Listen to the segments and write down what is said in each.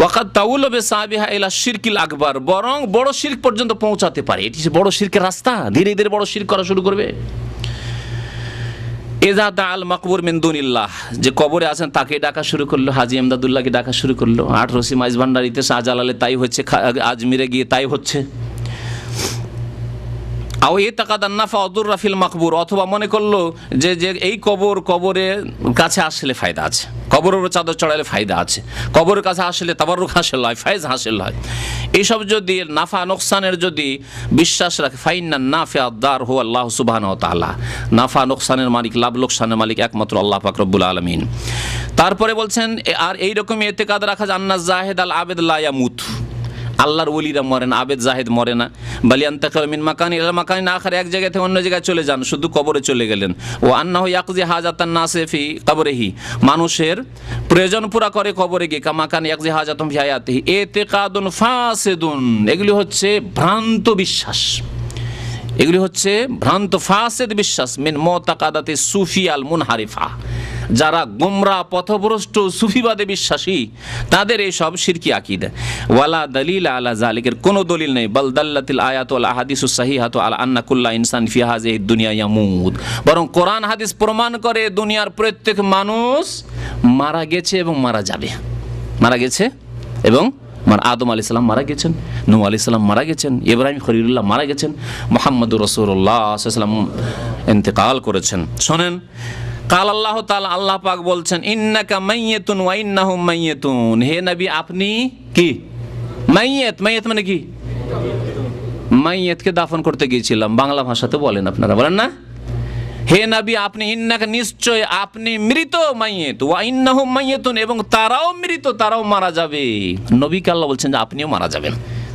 ওয়াকাদ তাউলু বিসাবিহা ইলা শিরকিল আকবার, বরং বড় শিরক পর্যন্ত পৌঁছাতে পারে। এটি বড় শিরকের রাস্তা, ধীরে ধীরে বড় শিরক করা শুরু করবে। ইযা দাআল মাকবুর মিন দুনিল্লাহ, যে কবরে আছেন তাকে ডাকা শুরু করলো, হাজী এমদাদুল্লাহকে ডাকা শুরু করলো, ৮ মাইজ ভান্ডারিতে শাহজালালে তাই হচ্ছে, আজমিরে গিয়ে তাই হচ্ছে। আও ইতাকাদান নাফা ওয়াদুররা ফিল মাকবুর, অথবা মনে করলো যে এই কবরের কাছে আসলে ফায়দা আছে, কবরের চাদর চড়ালে ফায়দা আছে, কবরের কাছে আসলে তাবাররুক হাসিল হয়, ফায়জ হাসিল হয়। এইসব যদি নাফা নোকসানের যদি বিশ্বাস রাখে, ফাইন্নান নাফিআদ দার হুয়া আল্লাহ সুবহানাহু ওয়া তাআলা, নাফা নোকসানের মালিক, লাভ লোকসানের মালিক একমাত্র আল্লাহ পাক রব্বুল আলামিন। তারপরে বলছেন আর এইরকম ইতিকাদ রাখা যে আন্না জাহিদ আল আবেদ লা ইয়ামুত, আল্লাহর ওলিরা মরে না, আবেদ জাহেদ মরে না। বালিয়ান্তাকাল মিন মাকান ইলা মাকানিন আখার, এক জায়গা থেকে অন্য জায়গায় চলে যান, শুধু কবরে চলে গেলেন। ও আন্নাহু ইয়াকজি হাজাতান নাসি ফি কবরিহি, মানুষের প্রয়োজন পুরা করে কবরে গিয়ে, কামা কান ইয়াকজি হাজাতুম ফি হায়াতিহি। ইতিকাদুন ফাসিদুন, এগুলি হচ্ছে ভ্রান্ত বিশ্বাস, এগুলি হচ্ছে ভ্রান্ত ফাসিদ বিশ্বাস। মিন মুতাকাদাতি সুফিয়াল মুনহারিফা, যারা গোমরা পথভ্রষ্ট সুফিবাদে বিশ্বাসী তাদের এই সব শিরকি আকীদা। ওয়ালা দলিল আলা যালিকের কোনো দলিল নেই। বাল দাল্লাতিল আয়াতু ওয়াল আহাদিসুস সাহিহাতু আলা আন্না কুল্লা ইনসান ফি হাযিহিদ দুনিয়া ইয়ামুত, বরং কোরআন হাদিস প্রমাণ করে দুনিয়ার প্রত্যেক মানুষ মারা গেছে এবং মারা যাবে, মারা গেছে এবং আদম আলাইহিস সালাম মারা গেছেন, নূহ আলাইহিস সালাম মারা গেছেন, ইব্রাহিম খলিলুল্লাহ মারা গেছেন, মুহাম্মদুর রাসূলুল্লাহ সাল্লাল্লাহু আলাইহি ওয়াসাল্লাম ইন্তেকাল করেছেন। শোনেন, কাল আল্লাহ তাআলা, আল্লাহ পাক বলছেন, ইন্নাকা মাইয়াতুন ওয়া ইন্নাহুম মাইয়াতুন, হে নবী আপনি কি মাইয়াত, মাইয়াত মানে কি? মাইয়াতকে দাফন করতে গিয়েছিলাম, বাংলা ভাষাতে বলেন আপনারা, বলেন না? হে নবী আপনি, ইন্নাকা নিশ্চয় আপনি মৃত, মাইয়াত ওয়া ইন্নাহুম মাইয়াতুন, এবং তারাও মৃত, তারাও মারা যাবে। নবীকে আল্লাহ বলছেন যে আপনিও মারা যাবেন।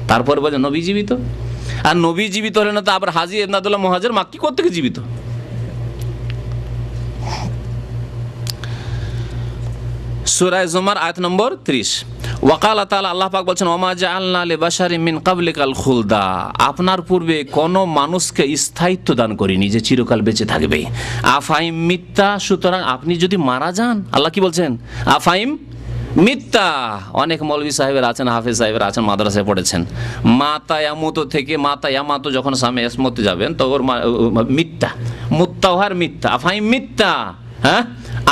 তারপরে বলেন নবী জীবিত, আর নবী জীবিত হলেন না তো আবার হাজী এমদাদুল্লাহ মুহাজির মাক্কি কোত্থেকে জীবিত? সূরা জুমার আয়াত নম্বর 30। ওয়াকালা তাআলা, আল্লাহ পাক বলছেন, ওমা জাআলনা লিবাশারিন মিন ক্বাবলিকাল খুলদা, আপনার পূর্বে কোন মানুষকে স্থায়িত্ব দান করিনি যে চিরকাল বেঁচে থাকবে। আফাইম মিথ্যা, সুতরাং আপনি যদি মারা যান, আল্লাহ কি বলছেন? আফাইম মিথ্যা। অনেক মৌলভী সাহেবের আছেন, হাফেজ সাহেবের আছেন, মাদ্রাসায় পড়েছেন, মাতা ইয়ামুতো থেকে মাতা ইয়ামাতো যখন সামনে এসমতে যাবেন তো ওর মিথ্যা, মুত্তাহার মিথ্যা, আফাইম মিথ্যা। হ্যাঁ,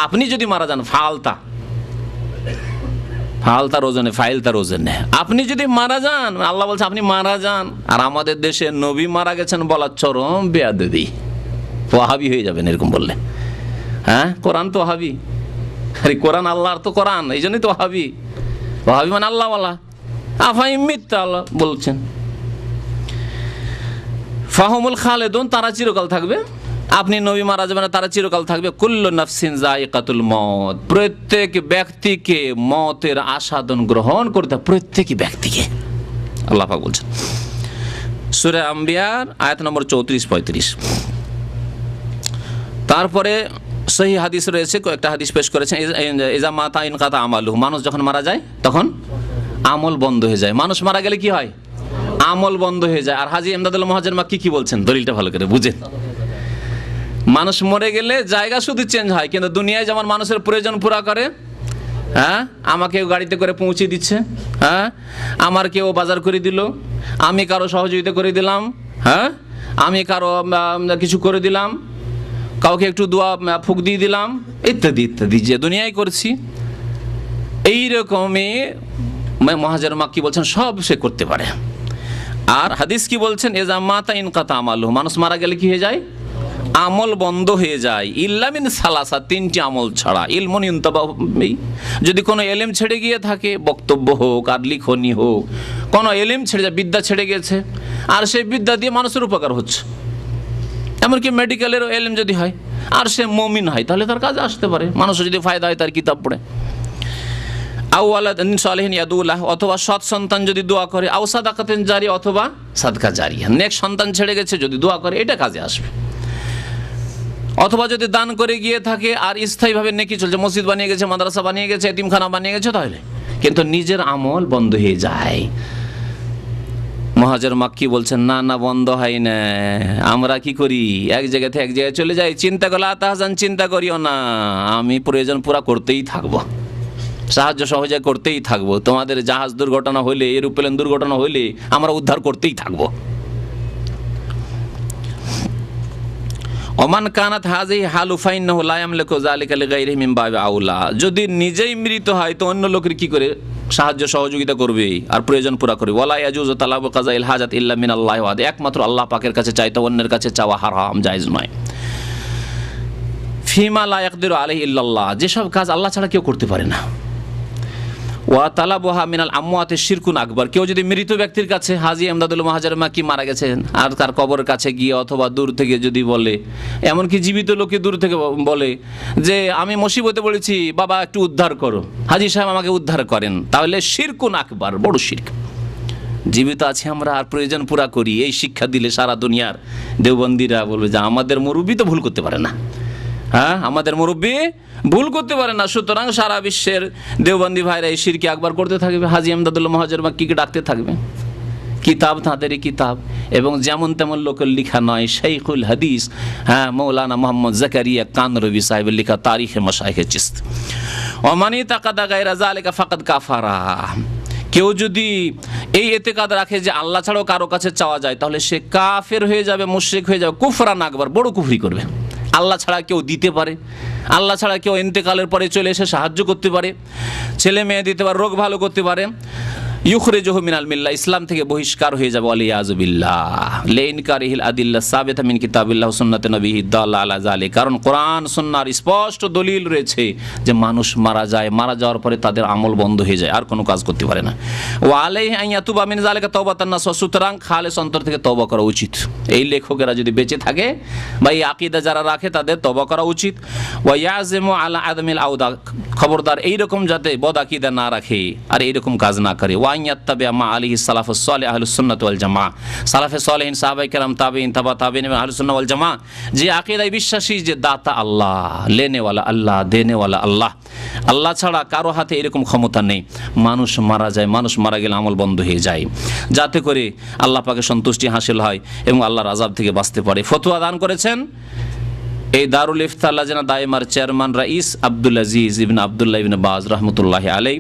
আপনি যদি মারা যান, ফালতা ফালতার ওজনে, ফাইলতার ওজনে, আপনি যদি মারা যান, আল্লাহ বলছে আপনি মারা যান। আর আমাদের দেশে নবী মারা গেছেন বলা চরম বেয়াদবি, ওয়াহাবি হয়ে যাবেন এরকম বললে। হ্যাঁ, কোরআন তো ওয়াহাবি, আরে কোরআন আল্লাহর তো কোরআন, এই জন্যই তো ওয়াহাবি। ওয়াহাবি মানে আল্লাহওয়ালা, আফাইম মিথ্যা আল্লাহ বলছেন। ফাহুমুল খালেদুন, তারা চিরকাল থাকবে। আপনি নবী মারা যাবেন না, তারা চিরকাল থাকবে। কুল্লু নাফসিন যায়িকাতুল মউত, প্রত্যেক ব্যক্তিকে মতের আস্বাদন গ্রহণ করতে, প্রত্যেক ব্যক্তিকে, আল্লাহ পাক বলছেন সূরা আম্বিয়ার আয়াত নম্বর 34-35। তারপরে সহিহ হাদিস রয়েছে, কয়েকটা হাদিস পেশ করেছেন। ইজা মাতা ইনকাতা আমালুহু, মানুষ যখন মারা যায় তখন আমল বন্ধ হয়ে যায়। মানুষ মারা গেলে কি হয়? আমল বন্ধ হয়ে যায়। আর হাজী এমদাদুল্লাহ মুহাজির মাক্কি কি বলছেন, দলিলটা ভালো করে বুঝেন। মানুষ মরে গেলে জায়গা শুধু চেঞ্জ হয়, কিন্তু দুনিয়ায় যেমন মানুষের প্রয়োজন পুরা করে, হ্যাঁ, আমাকে গাড়িতে করে পৌঁছে দিচ্ছে, হ্যাঁ, আমার কেউ বাজার করে দিল, আমি কারো সহযোগিতা করে দিলাম, হ্যাঁ, আমি কারো কিছু করে দিলাম, কাউকে একটু দোয়া ফুক দিয়ে দিলাম, ইত্যাদি ইত্যাদি, যে দুনিয়ায় করছি। এইরকমই মুহাজির মাক্কি বলছেন সব সে করতে পারে। আর হাদিস কি বলছেন, এজা মাতা ইনকাতা আমালুহু, মানুষ মারা গেলে কি হয়ে যায়? আমল বন্ধ হয়ে যায়। ইল্লা মিন সালাসা, তিনটি আমল ছাড়া। ইলমুন ইনতাবাহু, যদি কোনো এলেম ছেড়ে গিয়ে থাকে, বক্তব্য হোক আর লিখনি হোক, কোনো এলেম ছেড়ে যায়, বিদ্যা ছেড়ে গেছে, আর সেই বিদ্যা দিয়ে মানুষের উপকার হচ্ছে, এমনকি মেডিকেলেরও এলেম যদি হয়, আর সে মুমিন হয়, তাহলে তার কাজে আসতে পারে, মানুষের যদি ফায়দা হয় তার কিতাব পড়ে। আও ওয়ালাদিন সালিহিন ইয়াদুলাহ, অথবা সৎ সন্তান যদি দোয়া করে, আও সাদাকাতিন জারিয়া, অথবা সাদকা জারিয়া, নেক সন্তান ছেড়ে গেছে যদি দোয়া করে, এটা কাজে আসবে। অথবা যদি দান করে গিয়ে থাকে আর স্থায়ীভাবে নেকি চলছে, মসজিদ বানিয়ে গেছে, মাদ্রাসা বানিয়ে গেছে, এতিমখানা বানিয়ে গেছে, তাহলে কিন্তু নিজের আমল বন্ধ হয়ে যায়। মুহাজির মাক্কি বলছেন, না না, বন্ধ হয় না। আমরা কি করি, এক জায়গা থেকে এক জায়গায় চলে যাই, চিন্তা করলে আতাহাজান, চিন্তা করিও না, আমি প্রয়োজন পুরা করতেই থাকবো, সাহায্য সহযোগিতা করতেই থাকবো। তোমাদের জাহাজ দুর্ঘটনা হইলে, এরোপ্লেন দুর্ঘটনা হইলে আমরা উদ্ধার করতেই থাকবো। ওমান কানাত হাযিহি হালু ফাইন্নাহু লা ইয়ামলিকু যালিকা লিগাইরিহি মিন বাবি আউলা। যদি নিজেই মৃত হয় তো অন্য লোকের কি করে সাহায্য সহযোগিতা করবে আর প্রয়োজন পুরা করবে। ওয়ালা ইয়াজুজু তালাবু কাযাইল হাজাত ইল্লা মিনাল্লাহি ওয়াহদ, একমাত্র আল্লাহ পাকের কাছে চাইতে, অন্যের কাছে চাওয়া হারাম, জায়েজ নয়। ফিমা লা ইয়াকদিরু আলাইহি ইল্লাল্লাহ, যেসব কাজ আল্লাহ ছাড়া কেউ করতে পারে না। ওয়া তালাবুহা মিনাল আমওয়াতি শিরকুন আকবার, কেউ যদি মৃত ব্যক্তির কাছে, হাজী ইমদাদুল মুহাজির মাক্কি মারা গেছেন আর তার কবরের কাছে গিয়ে অথবা দূর থেকে যদি বলে, এমনকি জীবিত লোকে দূর থেকে বলে যে আমি মুসিবতে পড়েছি, বাবা একটু উদ্ধার করো, হাজী সাহেব আমাকে উদ্ধার করেন, তাহলে শিরকুন আকবার, বড় শিরক। জীবিত আছি আমরা আর প্রয়োজন পুরা করি, এই শিক্ষা দিলে সারা দুনিয়ার দেওবন্দিরা বলবে যে আমাদের মুরব্বী তো ভুল করতে পারে না। হ্যাঁ, আমাদের মুরব্বী ভুল করতে পারে না, সুতরাং সারা বিশ্বের দেওবন্দি ভাইরা এই শিরকে আকবার করতে থাকবে, হাজী ইমদাদুল মুহাজির মাক্কিকে ডাকতে থাকবে। কিতাব তাঁদেরই কিতাব, এবং যেমন তেমন লোকের লেখা নয়। শাইখুল হাদিস মৌলানা মোহাম্মদ জাকারিয়া কানরবি সাহেবের লেখা তারিখে মাশায়েখে চিশতি। ওমানি তাকাদা গায়রা যালিকা ফাকাদ কাফারা, কেউ যদি এই এতেকাদ রাখে যে আল্লাহ ছাড়াও কারো কাছে চাওয়া যায়, তাহলে সে কাফের হয়ে যাবে, মুশরিক হয়ে যাবে, কুফরান আকবার, বড় কুফরি করবে। আল্লাহ ছাড়া কেউ দিতে পারে, আল্লাহ ছাড়া কেউ ইন্তেকালের পরে চলে এসে সাহায্য করতে পারে, ছেলে মেয়ে দিতে পারে, রোগ ভালো করতে পারে, ইউখরিজুহু মিনাল মিল্লাহ, ইসলাম থেকে বহিষ্কার হয়ে যাবে, ওয়ালিয়াযু বিল্লাহ লিইনকারিহিল আদিল্লাহ সাবিতা মিন কিতাবিল্লাহ ওয়া সুন্নাতি নবিহি দাল্লা আলা যালিক। কারণ কোরআন সুন্নাহর স্পষ্ট দলিল রয়েছে যে মানুষ মারা যায়, মারা যাওয়ার পরে তাদের আমল বন্ধ হয়ে যায়, আর কোনো কাজ করতে পারে না। ওয়া আলাইহি আন ইয়াতুবা মিন যালিকা তাওবাতান নাসুহা, সুতরাং খালেস অন্তর থেকে তওবা করা উচিত। এই লেখকেরা যদি বেঁচে থাকে বা এই আকীদা যারা রাখে তাদের তওবা করা উচিত। ওয়া ইয়াযিমু আলা আদমিল আউদা, খবরদার এইরকম যাতে বদ আকীদা না রাখে আর এইরকম কাজ না করে। ওয়াইয়াত্তাবিআ মা আলাইহি সালাফুস সালেহ আহলুস সুন্নাত ওয়াল জামাআহ, সালাফে সালেহিন, সাহাবায়ে কেরাম, তাবেঈন, তাবা তাবেঈন এবং আহলুস সুন্নাহ ওয়াল জামাআহ যে আকীদায় বিশ্বাসী যে দাতা আল্লাহ, লেনেওয়ালা আল্লাহ, দেনেওয়ালা আল্লাহ, আল্লাহ ছাড়া কারো হাতে এরকম ক্ষমতা নেই। মানুষ মারা যায়, মানুষ মারা গেলে আমল বন্ধ হয়ে যায়, যাতে করে আল্লাহ পাকের সন্তুষ্টি হাসিল হয় এবং আল্লাহর আযাব থেকে বাঁচতে পারে। ফতোয়া দান করেছেন এই দারুল ইফতা লাজনা দায়মার চেয়ারম্যান রাইস আব্দুল আজিজ ইবনে আব্দুল্লাহ ইবনে বাজ রহমতুল্লাহি আলাইহি,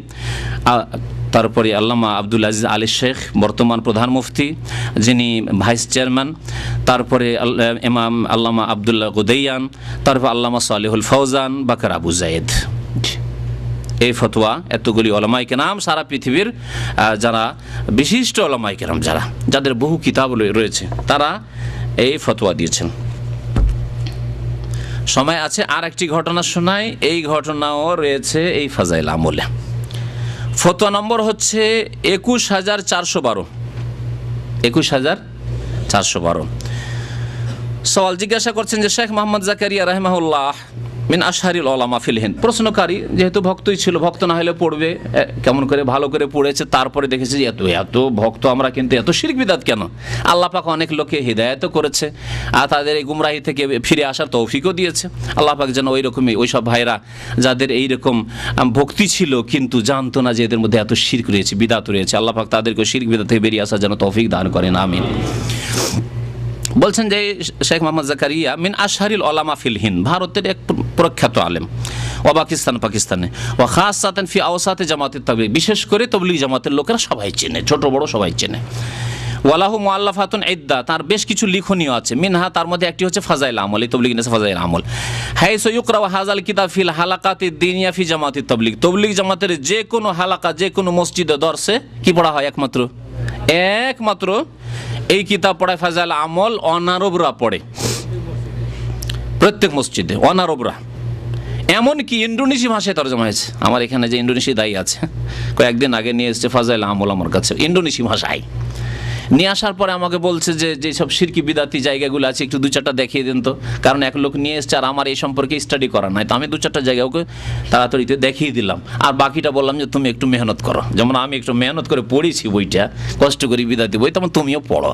তারপরে আল্লামা আব্দুল আজিজ আলী শেখ বর্তমান প্রধান মুফতি যিনি ভাইস চেয়ারম্যান, তারপরে ইমাম আল্লামা আব্দুল্লাহ গুদাইয়ান, তারপর আল্লামা সালেহুল ফৌজান, বাকর আবু জায়েদ। এই ফতোয়া এতগুলি ওলামায়ে কেরাম, সারা পৃথিবীর যারা বিশিষ্ট ওলামায়ে কেরাম যারা, যাদের বহু কিতাব রয়েছে, তারা এই ফতোয়া দিয়েছেন। সময় আছে আর একটি ঘটনা শোনাই, এই ঘটনাও রয়েছে এই ফাজাইল আমলে। ফতোয়া নম্বর হচ্ছে 21412। 21412 সওয়াল জিজ্ঞাসা করছেন যে শেখ মোহাম্মদ জাকারিয়া রাহিমাহুল্লাহ মিন আশহারিল উলামা ফিল হিন্দ, প্রশ্নকারী যেহেতু ভক্তই ছিল, ভক্ত না হলে পড়বে কেমন করে, ভালো করে পড়েছে, তারপরে দেখেছে যে এত ভক্ত আমরা, কিন্তু এত শিরক বিদআত কেন? আল্লাহ পাক অনেক লোককে হিদায়াতও করেছে আর তাদের এই গুমরাহি থেকে ফিরে আসার তৌফিকও দিয়েছে। আল্লাহ পাক যেন ওই রকমই ওই সব ভাইরা যাদের এই রকম ভক্তি ছিল কিন্তু জানতো না যে এদের মধ্যে এত শিরক রয়েছে, বিদআত রয়েছে, আল্লাহ পাক তাদেরকে শিরক বিদআত থেকে বেরিয়ে আসার যেন তৌফিক দান করেন, আমিন। বলছেন যে শেখ মোহাম্মদ জাকারিয়া মিন আশহারিল উলামা ফিল হিন্দ, ভারতের এক প্রখ্যাত আলেম, ও পাকিস্তানে, ও খাসাতান ফি আওসাতে জামাতের তাবলীগ, বিশেষ করে তাবলীগ জামাতের লোকেরা সবাই চেনে, ছোট বড় সবাই চেনে। ওয়ালাহু মুআল্লাফাতুন ইদ্দা, তার বেশ কিছু লিখনীয় আছে, মিনহা তার মধ্যে একটি হচ্ছে ফাজাইল আমল, এই তাবলীগ নেছে ফাজাইল আমল। হাইসু ইউকরা হাযাল কিতাব ফিল হালাকাতিদ দিনিয়া ফি জামাতিত তাবলীগ, তাবলীগ জামাতের যে কোনো হালাকা, যে কোনো মসজিদে দরসে কি পড়া হয়? একমাত্র এই কিতাব পড়ায় ফাজাইল আমল অনারবরা পড়ে, প্রত্যেক মসজিদে অনারবরা। এমনকি ইন্দোনেশিয়া ভাষায় তরজমা হয়েছে। আমার এখানে যে ইন্দোনেশিয়া দায়ী আছে, কয়েকদিন আগে নিয়ে এসেছে ফাজাইল আমল আমার কাছে, ইন্দোনেশিয়া ভাষায় নিয়ে আসার পরে আমাকে বলছে যে যেসব শিরকি বিদাতি জায়গাগুলো আছে একটু 2-4টা দেখিয়ে দিন তো, কারণ এক লোক নিয়ে এসছে আর আমার এই সম্পর্কে স্টাডি করা নাই, তো আমি 2-4টা জায়গা ওকে তাড়াতাড়িতে দেখিয়ে দিলাম, আর বাকিটা বললাম যে তুমি একটু মেহনত করো, যেমন আমি একটু মেহনত করে পড়েছি বইটা, কষ্ট করি বিদাতি বই, তেমন তুমিও পড়ো।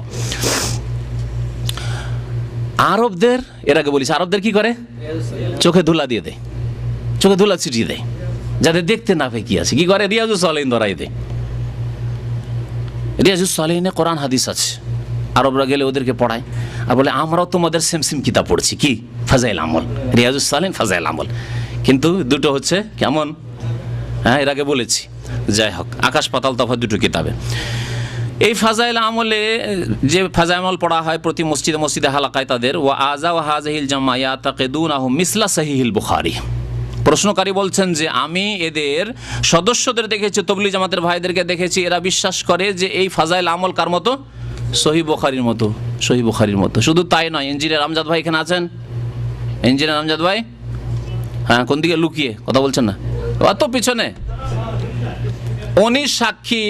আরবদের, এর আগে বলিস, আরবদের কি করে? চোখে ধুলা দিয়ে দেয়, চোখে ধুলা ছিটিয়ে দেয়, যাদের দেখতে না পায় কি আছে, কি করে? রিয়াজুস সালেহিন ধরাই দেয়। রিয়াজুস সালেহিনে কোরআন হাদিস আছে, আরবরা গেলে ওদেরকে পড়ায় আর বলে আমরাও তোমাদের সেম কিতাব পড়ছি, কি? ফাজাইল আমল, রিয়াজুস সালেহিন, ফাজাইল আমল, কিন্তু দুটো হচ্ছে কেমন? হ্যাঁ, এর আগে বলেছি। যাই হোক, আকাশ পাতাল তফাৎ দুটো কিতাবে। এই ফাজাইল আমলে যে ফাজাইল আমল পড়া হয় প্রতি মসজিদে মসজিদে হালাকায় তাদের, ওয়া আযা ওয়া হাযিহিল জামা ইয়াতাকিদুনাহু মিসলা সহিহিল বুখারী। প্রশ্নকারী বলছেন যে আমি এদের সদস্যদের দেখেছি, তবলিগ জামাতের ভাইদেরকে দেখেছি, এরা বিশ্বাস করে যে এই ফাজাইল আমল কার মতো? সহিহ বুখারীর মতো, সহিহ বুখারীর মতো। শুধু তাই নয়, ইঞ্জিনিয়ার আমজাদ ভাই এখানে আছেন? ইঞ্জিনিয়ার আমজাদ ভাই, হ্যাঁ, কোন দিকে লুকিয়ে কথা বলছেন না? অত পিছনে। উনি সাক্ষী,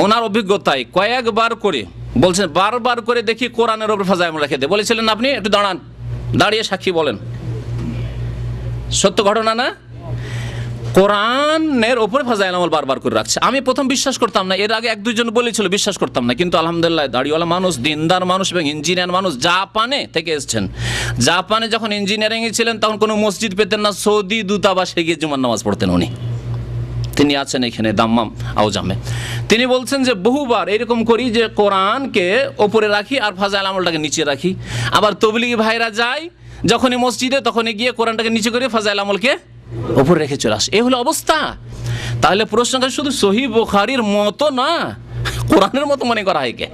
ওনার অভিজ্ঞতায় কয়েকবার করে বলছেন, বারবার করে দেখি কোরআনের ওপর ফাজাইল আমল রেখে দে। বলেছিলেন আপনি, একটু দাঁড়ান, দাঁড়িয়ে সাক্ষী বলেন। সত্য ঘটনা না? কোরআনের ওপরে ফাজাইল আমল বারবার করে রাখছে। আমি প্রথম বিশ্বাস করতাম না, এর আগে এক দুইজন বলেছিল, বিশ্বাস করতাম না। কিন্তু আলহামদুলিল্লাহ, দাড়িওয়ালা মানুষ, দিনদার মানুষ এবং ইঞ্জিনিয়ার মানুষ, জাপানে থেকে এসছেন। জাপানে যখন ইঞ্জিনিয়ারিংয়ে ছিলেন তখন কোনো মসজিদ পেতেন না, সৌদি দূতাবাসে গিয়ে জুমার নামাজ পড়তেন উনি। তিনি আছেন এখানে দাম্মাম আউজামে। তিনি বলছেন যে বহুবার এরকম করি যে কোরআনকে ওপরে রাখি আর ফাজাইল আমলটাকে নিচে রাখি। আবার তবলিগি ভাইরা যায় যখনই মসজিদে, তখনই গিয়ে কোরআনটাকে নিচে করে ফাজাইল আমলকে ওপরে রেখে চলে আসে। এই হলো অবস্থা। তাহলে প্রশ্নটা শুধু সহিহ বুখারীর মতো না, কোরআনের মতো মনে করা হয় কে?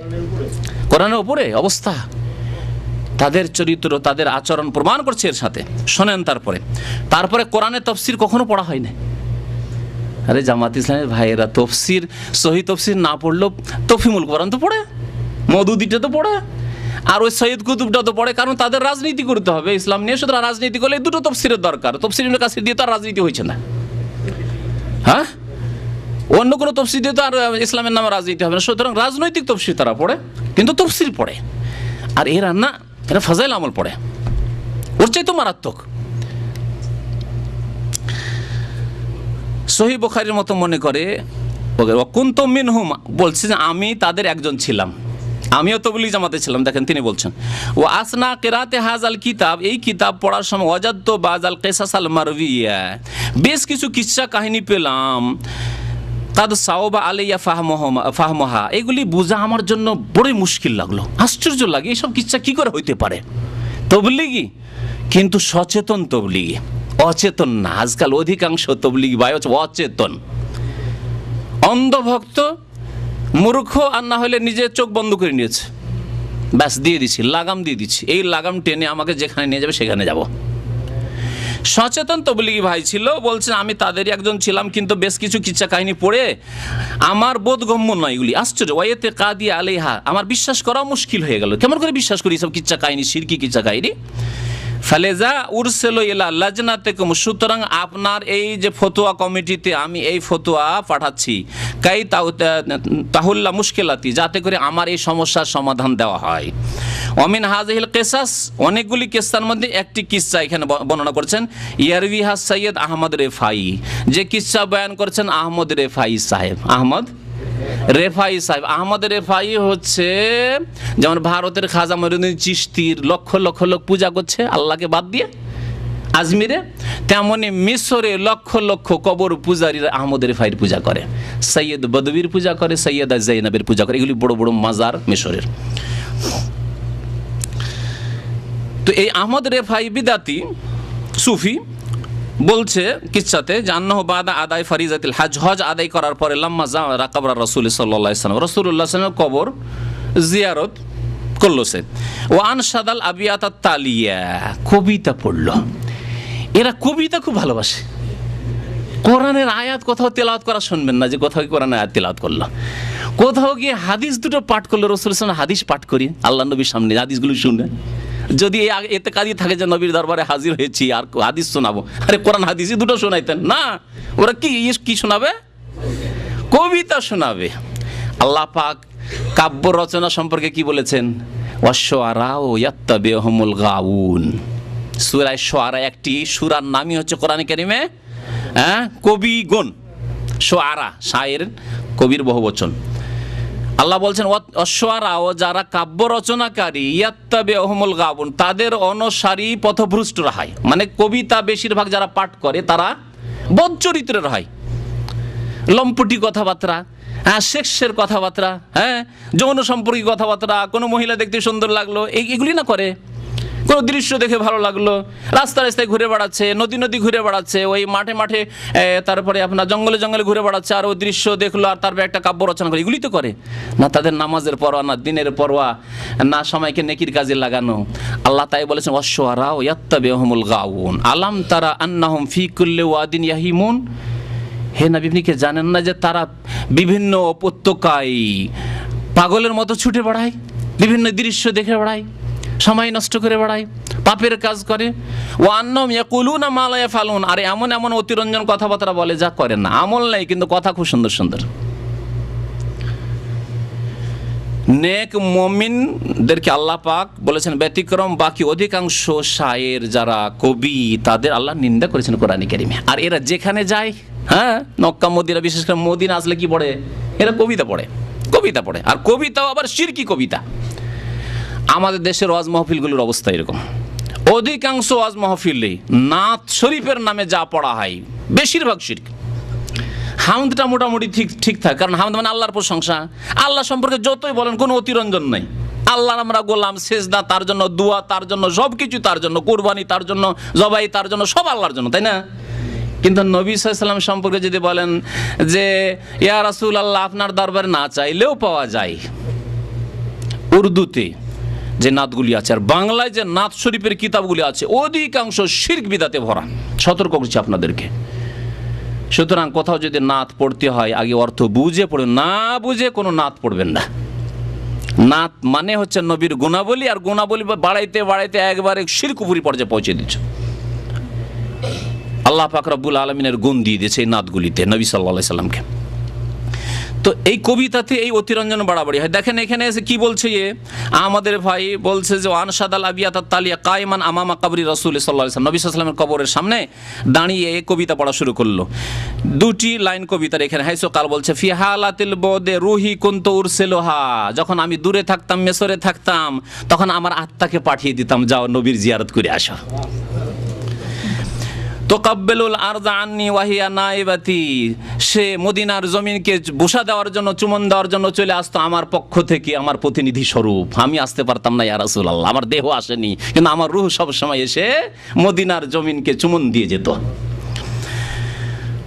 কোরআনের ওপরে অবস্থা, তাদের চরিত্র, তাদের আচরণ প্রমাণ করছে এর সাথে। শোনেন, তারপরে কোরআনের তাফসীর কখনো পড়া হয় না। আরে জামাত ইসলামের ভাইয়েরা তফসির, সহি তফসির না পড়লেও তফহিমুল কোরআন তো পড়ে, মওদুদিটা তো পড়ে, আর ওই সৈয়দ কুতুবটা তো পড়ে। কারণ তাদের রাজনীতি করতে হবে ইসলাম নিয়ে, সুতরাং রাজনীতি করলে দুটো তফসিরের দরকার। তফসির ইবনে কাসির দিয়ে তো আর রাজনীতি হয়েছে না। হ্যাঁ, অন্য কোনো তফসির দিয়ে তো আর ইসলামের নামে রাজনীতি হবে না। সুতরাং রাজনৈতিক তফসির তারা পড়ে, কিন্তু তফসির পড়ে। আর এরা না, এরা ফাজাইল আমল পড়ে, ওর চাই তো মারাত্মক। সহিহ বুখারীর মতো মনে করে। কুনতু মিনহুম, বলছে যে আমি তাদের একজন ছিলাম, আমিও তবলিগ জামাতে ছিলাম। দেখেন তিনি বলছেন, ও আসনা কিরাতে হাজাল কিতাব, এই কিতাব পড়ার সময় ওয়াজাদতু বাযাল কিসাসাল মারবিয়া, বেশ কিছু কিচ্ছা কাহিনী পেলাম। কাদ সাওবা আলাইয়া ফাহমহা, এগুলি বোঝা আমার জন্য বড়ই মুশকিল লাগলো, আশ্চর্য লাগে। এইসব কিচ্ছা কি করে হইতে পারে? তবলিগি, কিন্তু সচেতন তবলিগি, অচেতন না। আজকাল অধিকাংশ তবলিগি ভাই হচ্ছে অচেতন, অন্ধভক্ত, মূর্খ, আর না হলে নিজের চোখ বন্ধ করে নিয়েছে, ব্যাস দিয়ে দিচ্ছি, লাগাম দিয়ে দিচ্ছি, এই লাগাম টেনে আমাকে যেখানে নিয়ে যাবে সেখানে যাব। সচেতন তবলিগি ভাই ছিল, বলছেন আমি তাদেরই একজন ছিলাম, কিন্তু বেশ কিছু কিচ্ছা কাহিনী পড়ে আমার বোধগম্য নয় এগুলি। আশ্চর্য, ওয়াইতে কাদি আলাইহা, আমার বিশ্বাস করা মুশকিল হয়ে গেল। কেমন করে বিশ্বাস করি সব কিচ্ছা কাহিনী, শিরকি কিচ্ছা কাহিনী? ফালেজা উরসেলো ইলা লাজনাতিকুম, সুতরাং আপনার এই যে ফতোয়া কমিটিতে আমি এই ফতোয়া পাঠাচ্ছি, কাই তাহুল্লা মুশকিলাতি, যাতে করে আমার এই সমস্যার সমাধান দেওয়া হয়। অমিন হাযিহিল কিসাস, অনেকগুলি কিস্সার মধ্যে একটি কিস্সা এখানে বর্ণনা করছেন ইয়ারবিহা সৈয়দ আহমদ রেফাই, যে কিস্সা বয়ান করছেন আহমদ রেফাই সাহেব। আহমদ রেফাই হচ্ছে যেমন ভারতের খাজা মঈনুদ্দিন চিশতির লক্ষ লক্ষ লোক পূজা করছে আল্লাহকে বাদ দিয়ে আজমিরে, তেমনি মিশরে লক্ষ লক্ষ কবর পূজারীরা আহমদ রেফাইয়ের পূজা করে, সৈয়দ বদবির পূজা করে, সৈয়দা জৈনবের পূজা করে। এগুলি বড় বড় মাজার মিশরের। তো এই আহমদ রেফাই বিদাতি সুফি বলছে কিচ্ছাতে, জান্নাহু বাদা আদায় ফারিজাতিল হজ, হজ আদায় করার পরে লাম্মা যারা কবর রাসূল সাল্লাল্লাহু আলাইহি ওয়াসাল্লাম, রাসূলুল্লাহ সাল্লাল্লাহু আলাইহি ওয়াসাল্লাম কবর জিয়ারত করলো সে। ও আনশাদাল আবিয়াতাত তালিয়া, কবিতা পড়লো। এরা কবিতা খুব ভালোবাসে। কোরআনের আয়াত কোথাও তেলাওয়াত করা শুনবেন না যে কোথাও কোরআনের আয়াত তেলাওয়াত করলো, কোথাও গিয়ে হাদিস দুটো পাঠ করলো, রাসূল সাল্লাল্লাহু আলাইহি ওয়াসাল্লাম হাদিস পাঠ করি আল্লাহ নবীর সামনে, হাদিসগুলো শুনবেন। যদি এতে কাজই থাকে যে নবীর দরবারে হাজির হয়েছি আর হাদিস শোনাবো, আরে কোরআন হাদিসই দুটো শোনাইতেন না। ওরা কি শোনাবে? কবিতা শোনাবে। আল্লাহ পাক কাব্য রচনা সম্পর্কে কি বলেছেন? ওয়াশ-শুআরাউ ইয়াত্তাবিউহুমুল গাউন। সূরা শুআরা একটি সূরার নামই হচ্ছে কোরআনে কারিমে কবিগণ। শুআরা শায়ের, কবির বহুবচন। আল্লাহ বলছেন অশ্বরাও, যারা কাব্য রচনাকারী, ইয়াত্তাবিউহুমুল গাউন, তাদের অনুসারী পথভ্রষ্টরা হয়। মানে কবিতা বেশিরভাগ যারা পাঠ করে তারা বদ চরিত্রের হয়, লম্পটি কথাবার্তা, সেক্সের কথাবার্তা, যৌন সম্পর্কিত কথাবার্তা, কোনো মহিলা দেখতে সুন্দর লাগলো, এগুলি না করে। কোনো দৃশ্য দেখে ভালো লাগলো, রাস্তা রাস্তায় ঘুরে বেড়াচ্ছে, নদী নদী ঘুরে বেড়াচ্ছে, ওই মাঠে মাঠে তারপরে আপনার জঙ্গলে জঙ্গলে ঘুরে বেড়াচ্ছে, আর ওই দৃশ্য দেখলো আর তারপরে একটা কাব্য রচনা করে, এগুলি তো করে না। তাদের নামাজের পরোয়া না, দিনের পরোয়া না, সময়কে নেকির কাজে লাগানো। আল্লাহ তাই বলেছেন ওয়াশ-শুআরা ইয়াত্তাবিউহুমুল গাউন আলাম তারা আন্নাহুম ফি কুল্লি ওয়াদিন ইয়াহিমুন। হে নবী, আপনি কি জানেন না যে তারা বিভিন্ন উপত্যকায় পাগলের মতো ছুটে বেড়ায়, বিভিন্ন দৃশ্য দেখে বেড়ায়, সময় নষ্ট করে বেড়ায়, পাপের কাজ করে। ও আন্নাহুম ইয়াকুলুনা মা লা ইয়াফআলুন, আর এমন এমন অতিরঞ্জন কথাবার্তা বলে যা করে না, আমল নাই কিন্তু কথা খুব সুন্দর সুন্দর। নেক মুমিনদেরকে আল্লাহ পাক বলেছেন ব্যতিক্রম, বাকি অধিকাংশ শায়ের যারা কবি তাদের আল্লাহ নিন্দা করেছেন কোরআনে কারিমে। আর এরা যেখানে যায়, হ্যাঁ, মক্কা মদিনা, বিশেষ করে মদিনা আসলে কি পড়ে, এরা কবিতা পড়ে, কবিতা পড়ে, আর কবিতাও আবার শিরকি কবিতা। আমাদের দেশের ওয়াজ মাহফিলগুলোর অবস্থা এরকম, অধিকাংশ ওয়াজ মাহফিলে নাত শরীফের নামে যা পড়া হয় বেশিরভাগ শিরক। হামদটা মোটামুটি ঠিক থাকে, কারণ হামদ মানে আল্লাহর প্রশংসা, আল্লাহ সম্পর্কে যতই বলেন কোনো অতিরঞ্জন নাই। আল্লাহর আমরা গোলাম, সেজদা তার জন্য, দোয়া তার জন্য, সব কিছু তার জন্য, কোরবানি তার জন্য, জবাই তার জন্য, সব আল্লাহর জন্য, তাই না? কিন্তু নবী সাল্লাল্লাহু আলাইহি ওয়াসাল্লাম সম্পর্কে যদি বলেন যে ইয়া রাসূলুল্লাহ আপনার দরবারে না চাইলেও পাওয়া যায়, উর্দুতে যে নাতগুলি আছে আর বাংলায় যে নাত শরীফের কিতাবগুলি আছে অধিকাংশ শিরক বিদআতে ভরা। সতর্ক করছি আপনাদেরকে। সুতরাং কোথাও যদি নাত পড়তে হয় আগে অর্থ বুঝে পড়ুন, না বুঝে কোনো নাত পড়বেন না। নাত মানে হচ্ছে নবীর গুণাবলী, আর গুণাবলী বাড়াইতে বাড়াইতে একবারে শিরক কুফরি পর্যায়ে পৌঁছে দিচ্ছে। আল্লাহ পাক রব্বুল আলামিনের গুণ দিয়ে দিয়েছে এই নাতগুলিতে নবী সাল্লাল্লাহু আলাইহি সাল্লামকে। তো এই কবিতাতে এই অতিরঞ্জন বাড়াবাড়ি হয়। দেখেন এখানে এসে কি বলছে, আমাদের ভাই বলছে যে আনশাদাল আবিয়াত তালিয়া কায়মান আমামা কবরি রাসূল সাল্লাল্লাহু আলাইহি ওয়াসাল্লাম, নবী সাল্লাল্লাহু আলাইহি ওয়াসাল্লামের কবরের সামনে দাঁড়িয়ে এই কবিতা পড়া শুরু করলো। দুটি লাইন কবিতার এখানে হাইসো কাল বলছে ফি হালাতিল বদে রুহি কুনতু উরসিলুহা, যখন আমি দূরে থাকতাম, মিশরে থাকতাম, তখন আমার আত্মাকে পাঠিয়ে দিতাম, যাও নবীর জিয়ারত করে আসো। তোকাব্বেলুল আরযা আন্নি ওয়াহিয়া নাইবাতি, সে মদিনার জমিনকে বুসা দেওয়ার জন্য, চুমন দেওয়ার জন্য চলে আসতো আমার পক্ষ থেকে, আমার প্রতিনিধি স্বরূপ। আমি আসতে পারতাম না ইয়া রাসূলুল্লাহ, আমার দেহ আসেনি, কিন্তু আমার রূহ সব সময় এসে মদিনার জমিনকে চুমন দিয়ে যেত।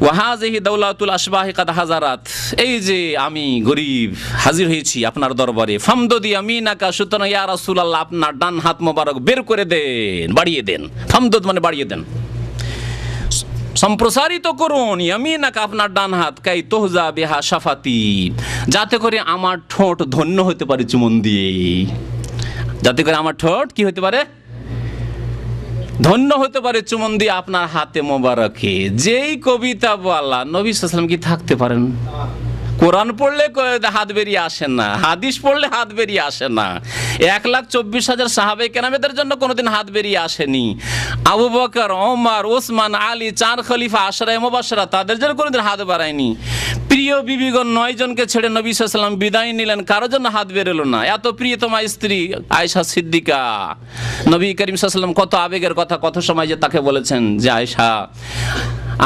ওয়াহাজিহি দাওলাতুল আশবাহি কাদ হাজারাত, এই যে আমি গরিব হাজির হয়েছি আপনার দরবারে, ফামদদি আমিনাকা, সুতরাং ইয়া রাসূলুল্লাহ আপনার ডান হাত মোবারক বের করে দেন, বাড়িয়ে দেন। ফামদদ মানে বাড়িয়ে দেন, সম্প্রসারিত করুন, ইয়ামিনাকা আপনার ডান হাত, কাই তোহজা বিহা শাফাতি, যাতে করে আমার ঠোঁট ধন্য হতে পারে চুমন দিয়ে, যাতে করে আমার ঠোঁট কি হতে পারে, ধন্য হতে পারে চুমন দিয়ে আপনার হাতে মোবারকে। যেই কবিতা বলা, নবী সাল্লাল্লাহু আলাইহি ওয়াসাল্লাম কি থাকতে পারেন? কোরআন পড়লে হাত বেরিয়ে আসে না, হাদিস পড়লে হাত বেরিয়ে আসে না। 1,24,000 সাহাবায়ে কেরামের জন্য কোনোদিন হাত বেরিয়ে আসেনি। আবু বকর, ওমর, ওসমান, আলী, 4 খলিফা আশরায়ে মুবাশশারা, তাদের জন্য কোনোদিন হাত বাড়ায়নি। প্রিয় বিবিগণ 9 জনকে ছেড়ে নবী সাল্লাল্লাহু আলাইহি ওয়াসাল্লাম বিদায় নিলেন, কারোর জন্য হাত বেরোলো না। এত প্রিয়তমা স্ত্রী আয়েশা সিদ্দিকা, নবী করিম সাল্লাল্লাহু আলাইহি ওয়াসাল্লাম কত আবেগের কথা, কত সময় যে তাকে বলেছেন যে আয়েশা,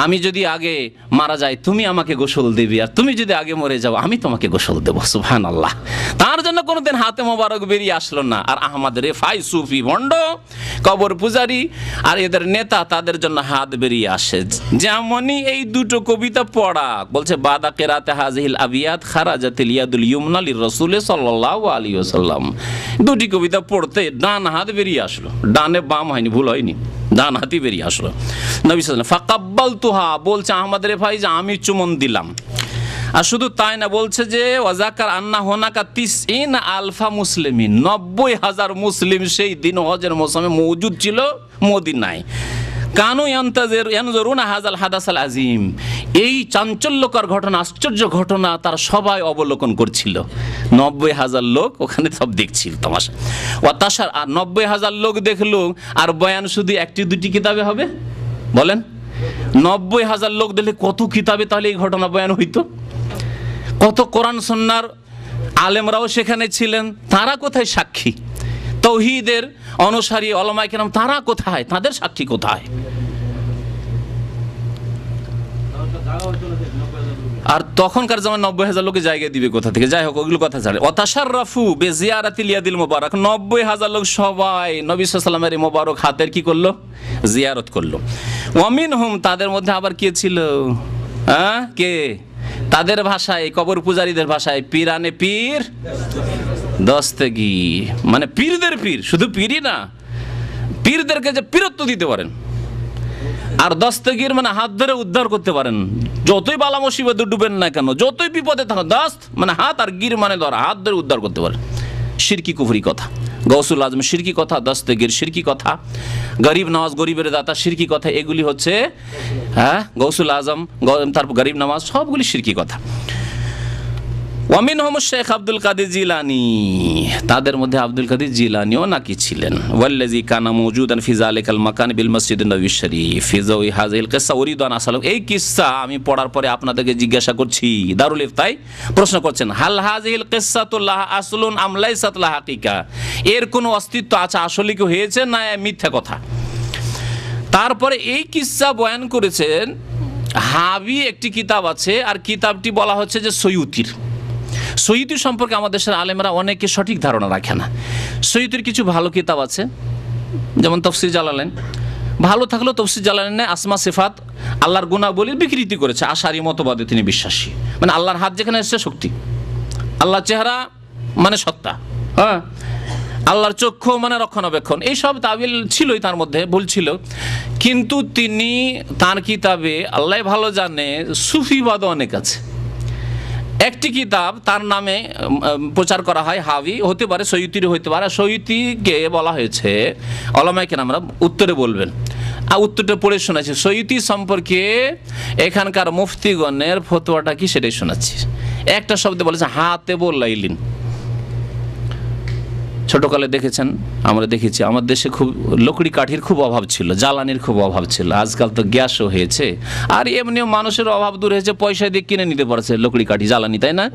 আমি যদি আগে মারা যাই তুমি আমাকে গোসল দেবে, আর তুমি যদি আগে মরে যাও আমি তোমাকে গোসল দেবো। সুবহানাল্লাহ। তার জন্য কোনোদিন হাতে মোবারক বেরিয়ে আসলো না। আর আহমদ রেফাই, সুফি ভণ্ড, কবর পূজারি আর এদের নেতা, তাদের জন্য হাত বেরিয়ে আসে। যেমনই এই দুটো কবিতা পড়া বলছে, বাদা কেরাতে হাজিহিল আবিয়াত খারাজাতিল ইয়াদুল ইয়ুমনা লির রাসূল সাল্লাল্লাহু আলাইহি ওয়াসাল্লাম, দুটি কবিতা পড়তে ডান হাত বেরিয়ে আসলো, ডানে বাম হয়নি, ভুল হয়নি, ডান হাতি বেরিয়ে আসলো। নবী সাল্লাল্লাহু আলাইহি ওয়াসাল্লাম ফাকাব্বালতুহা, বলছে আহমদ রেফাই যে আমি চুমন দিলাম। আর শুধু তাই না, বলছে যে ওয়াজাকার আন্না হোনাকা 90 আলফা মুসলিমিন, 90,000 মুসলিম সেই দিন হজের মৌসুমে মওজুদ ছিল মদিনায়। কানু ইয়ানজুরুনা হাযাল হাদাসাল আজিম, এই চাঞ্চল্যকর ঘটনা, আশ্চর্য ঘটনা তারা সবাই অবলোকন করছিল। 90,000 লোক ওখানে সব দেখছিল তামাশা। ওয়াতাশার, আর 90,000 লোক দেখলো, আর বয়ান শুধু 1-2টি কিতাবে হবে? বলেন, 90,000 লোক দেখলে কত কিতাবে তাহলে এই ঘটনা বয়ান হইতো? কত কোরআন সুন্নাহর আলেমরাও সেখানে ছিলেন, তারা কোথায় সাক্ষী? তাওহীদের অনুসারী উলামায়ে কেরাম তারা কোথায়? তাদের সাক্ষী কোথায়? আর তখনকার যেমন 90,000 লোকে জায়গা দিবে কোথা থেকে, যাই হোক ওগুলো কথা ছাড়ে। অতাশাররাফু বেজিয়ারাতিল ইয়াদিল মুবারাক, 90,000 লোক সবাই নবী সাল্লাল্লাহু আলাইহি ওয়াসাল্লামের মোবারক হাতের কি করলো, জিয়ারত করলো। ওয়ামিনহুম, তাদের মধ্যে আবার কে ছিল, কে, তাদের ভাষায়, কবর পূজারীদের ভাষায়, পীরানে পীর দস্তগীর, মানে পীরদের পীর, শুধু পীরই না, পীরদেরকে যে পীরত্ব দিতে পারেন। আর দস্তগীর মানে হাত ধরে উদ্ধার করতে পারেন, যতই বালা মুসিবতে ডুবেন না কেন, যতই বিপদে থাকেন, দস্ত মানে হাত, আর গির মানে ধরা, হাত ধরে উদ্ধার করতে পারেন। শিরকি কুফরি কথা, গৌসুল আজম শিরকি কথা, দস্তগীর শিরকি কথা, গরিব নওয়াজ গরিবের দাতা শিরকি কথা, এগুলি হচ্ছে গৌসুল আজম, তারপর গরিব নওয়াজ, সবগুলি শিরকি কথা। ওয়ামিনহুম শেখ আব্দুল কাদের জিলানী, তাদের মধ্যে আব্দুল কাদের জিলানীও নাকি ছিলেন। ওয়াল্লাযী কানা মাওজুদান ফি যালিকাল মাকান বিল মসজিদিন নববী শরীফ ফি যাওই হাযিল কিসসা উরিদু আন আসালু। এই কিসসা আমি পড়ার পরে আপনাদেরকে জিজ্ঞাসা করছি, দারুল ইফতায় প্রশ্ন করছেন, হাল হাযিল কিসসাতু লাহা আসলুন আম লাইসাত লাহা হাকিকা, এর কোনো অস্তিত্ব আছে, আসলে কি হয়েছে না মিথ্যা কথা। তারপরে এই কিসসা বয়ান করেছেন হাবি, একটি কিতাব আছে, আর কিতাবটি বলা হচ্ছে যে সৈয়ুতির। সৈয়ুতি সম্পর্কে আমাদের দেশের আলেমরা অনেকে সঠিক ধারণা রাখে না। সৈয়ুতির কিছু ভালো কিতাব আছে, যেমন তফসির জালালাইন, ভালো থাকলেও তফসির জালালাইনে আসমা সিফাত, আল্লাহর গুণাবলীর বিকৃতি করেছে। আশারি মতবাদে তিনি বিশ্বাসী, মানে আল্লাহর হাত যেখানে এসছে শক্তি, আল্লাহর চেহারা মানে সত্তা, আল্লাহর চক্ষু মানে রক্ষণাবেক্ষণ, এইসব তাবিল ছিলই তার মধ্যে, ভুল ছিল। কিন্তু তিনি তার কিতাবে, আল্লাহ ভালো জানে, সুফিবাদও অনেক আছে। একটি কিতাব তার নামে প্রচার করা হয়, হাবি হতে পারে, সৈয়ুতির হতে পারে। সৈয়ুতিকে বলা হয়েছে, ওলামায়ে কেরামরা উত্তরে বলবেন, আর উত্তরটা পড়ে শোনাচ্ছি। সৈয়ুতি সম্পর্কে এখানকার মুফতিগণের ফতোয়াটা কি সেটাই শোনাচ্ছি। একটা শব্দে বলেছে হাতে বলাইলিন। ছোটকালে দেখেছেন, আমরা দেখেছি আমার দেশে খুব লকড়ি কাঠির খুব অভাব ছিল, জ্বালানির খুব অভাব ছিল। আজকাল তো গ্যাসও হয়েছে, আর এমনিও মানুষের অভাব দূর হয়েছে, পয়সা দিয়ে কিনে নিতে পারছে লকড়ি কাঠি, জ্বালানি, তাই না?